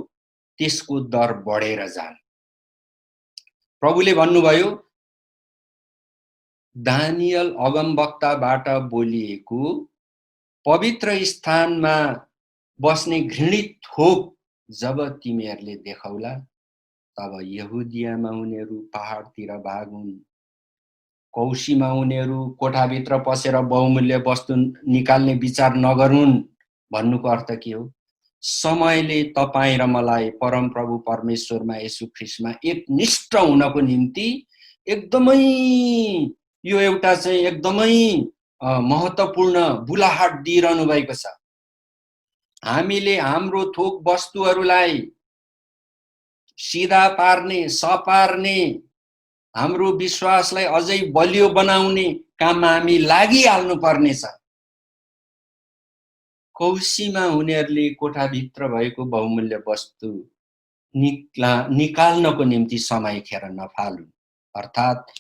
त्यसको दर बढेर जान्छ। प्रभुले भन्नुभयो दानियल अगमवक्ताबाट बोलिएको पवित्र स्थानमा बस्ने घृणित थोक जब तिमीहरूले देखाउला तब यहुदियामा हुनेहरू पहाडतिर भागुन्, कौशीमा हुनेहरू कोठाभित्र पसेर बहुमूल्य वस्तु निकाल्ने विचार नगरून्। भन्नुको अर्थ के हो? समयले तपाईं र मलाई परमप्रभु परमेश्वरमा येशू ख्रीष्टमा एकनिष्ठ हुनको निम्ति एकदमै यो एउटा चाहिँ एकदमै महत्त्वपूर्ण बुलाहाट दिइरहनु भएको छ। हामीले हाम्रो थोक वस्तुहरूलाई सिधा पार्ने, सपार्ने, हाम्रो विश्वासलाई अझै बलियो बनाउने काममा हामी लागिहाल्नु पर्नेछ। कौशीमा हुनेहरूले कोठाभित्र भएको बहुमूल्य वस्तु निकाल्नको निम्ति समय खेर नफालुन्। अर्थात्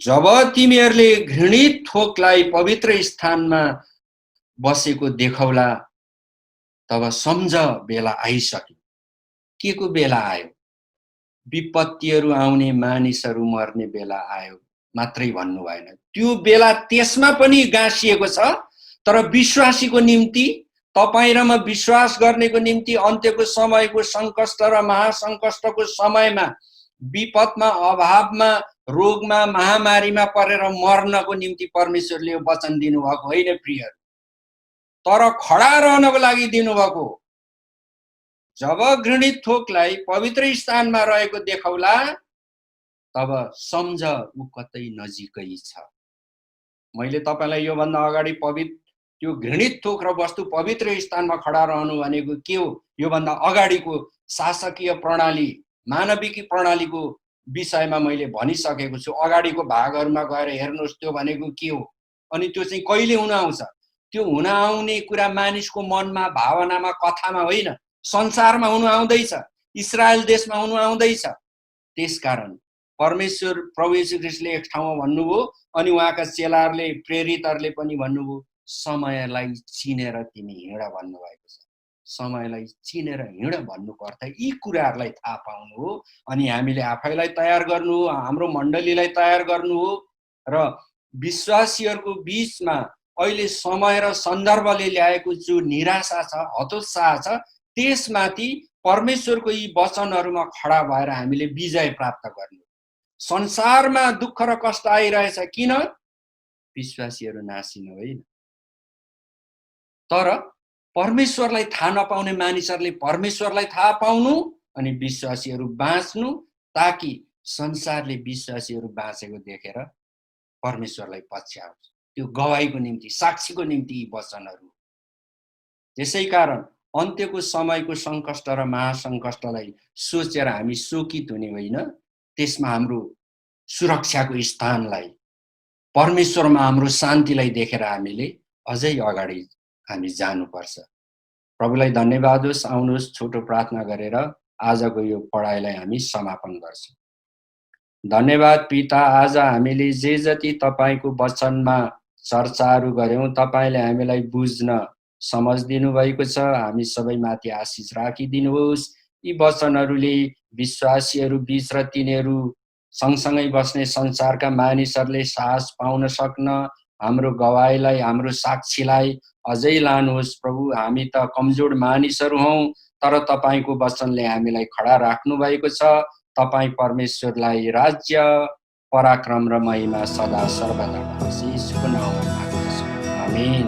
जब तिमीहरूले घृणित थोकलाई पवित्र स्थानमा बसेको देखाउला तब सम्झ बेला आइसक्यो। के को बेला आयो? विपत्तिहरू आउने, मानिसहरू मर्ने बेला आयो मात्रै भन्नु भएन। त्यो बेला त्यसमा पनि गाँसिएको छ। तर विश्वासीको निम्ति, तपाईं र म विश्वास गर्नेको निम्ति अन्त्यको समयको सङ्कष्ट र महासङ्कष्टको समयमा विपदमा, अभावमा, रोगमा, महामारीमा परेर मर्नको निम्ति परमेश्वरले यो वचन दिनुभएको होइन प्रियहरू, तर खडा रहनको लागि दिनुभएको। जब घृणित थोकलाई पवित्र स्थानमा रहेको देखाउला तब सम्झ ऊ कतै नजिकै छ। मैले तपाईलाई योभन्दा अगाडि त्यो घृणित थोक र वस्तु पवित्र स्थानमा खडा रहनु भनेको के हो, योभन्दा अगाडिको शासकीय प्रणाली, मानविकी प्रणालीको विषयमा मैले भनिसकेको छु। अगाडिको भागहरूमा गएर हेर्नुहोस् त्यो भनेको के हो, अनि त्यो चाहिँ कहिले हुन आउँछ। त्यो हुन आउने कुरा मानिसको मनमा, भावनामा, कथामा होइन, संसारमा हुनु आउँदैछ, इस्रायल देशमा हुनु आउँदैछ। त्यसकारण परमेश्वर प्रभु येशू ख्रीष्टले एक ठाउँमा भन्नुभयो, अनि उहाँका चेलाहरूले, प्रेरितहरूले पनि भन्नुभयो, समयलाई चिनेर तिमी हिँड भन्नुभएको छ। समयलाई चिनेर हिँड भन्नुको अर्थ यी कुराहरूलाई थाहा पाउनु हो, अनि हामीले आफैलाई तयार गर्नु हो, हाम्रो मण्डलीलाई तयार गर्नु हो, र विश्वासीहरूको बीचमा अहिले समय र सन्दर्भले ल्याएको जो निराशा छ, हतोत्साह छ, त्यसमाथि परमेश्वरको यी वचनहरूमा खडा भएर हामीले विजय प्राप्त गर्नु। संसारमा दुःख र कष्ट आइरहेछ, किन? विश्वासीहरू नासिनु होइन, तर परमेश्वरलाई थाहा नपाउने मानिसहरूले परमेश्वरलाई थाहा पाउनु, अनि विश्वासीहरू बाँच्नु, ताकि संसारले विश्वासीहरू बाँचेको देखेर परमेश्वरलाई पछ्याओस्। त्यो गवाहीको निम्ति, साक्षीको निम्ति यी वचनहरू। त्यसै कारण अन्त्यको समयको सङ्कष्ट र महासङ्कष्टलाई सोचेर हामी शोकित हुने होइन, त्यसमा हाम्रो सुरक्षाको स्थानलाई, परमेश्वरमा हाम्रो शान्तिलाई देखेर हामीले अझै अगाडि हामी जानुपर्छ। प्रभुलाई धन्यवाद होस्। आउनुहोस् छोटो प्रार्थना गरेर आजको यो पढाइलाई हामी समापन गर्छौँ। धन्यवाद पिता, आज हामीले जे जति तपाईको वचनमा चर्चाहरू गर्यौं, तपाईले हामीलाई बुझ्न समझ दिनुभएको छ। हामी सबैमाथि आशिष राखिदिनुहोस्। यी वचनहरूले विश्वासीहरू बीच र तिनीहरू सँगसँगै बस्ने संसारका मानिसहरूले साहस पाउन सक्न, हाम्रो गवाईलाई, हाम्रो साक्षीलाई अझै लानुहोस्। प्रभु, हामी त कमजोर मानिसहरू हौं, तर तपाईको वचनले हामीलाई खडा राख्नु भएको छ। तपाई परमेश्वरलाई राज्य, पराक्रम र महिमा सदा सर्वदा होस्। यीशुको नाममा माग्दछु, आमेन।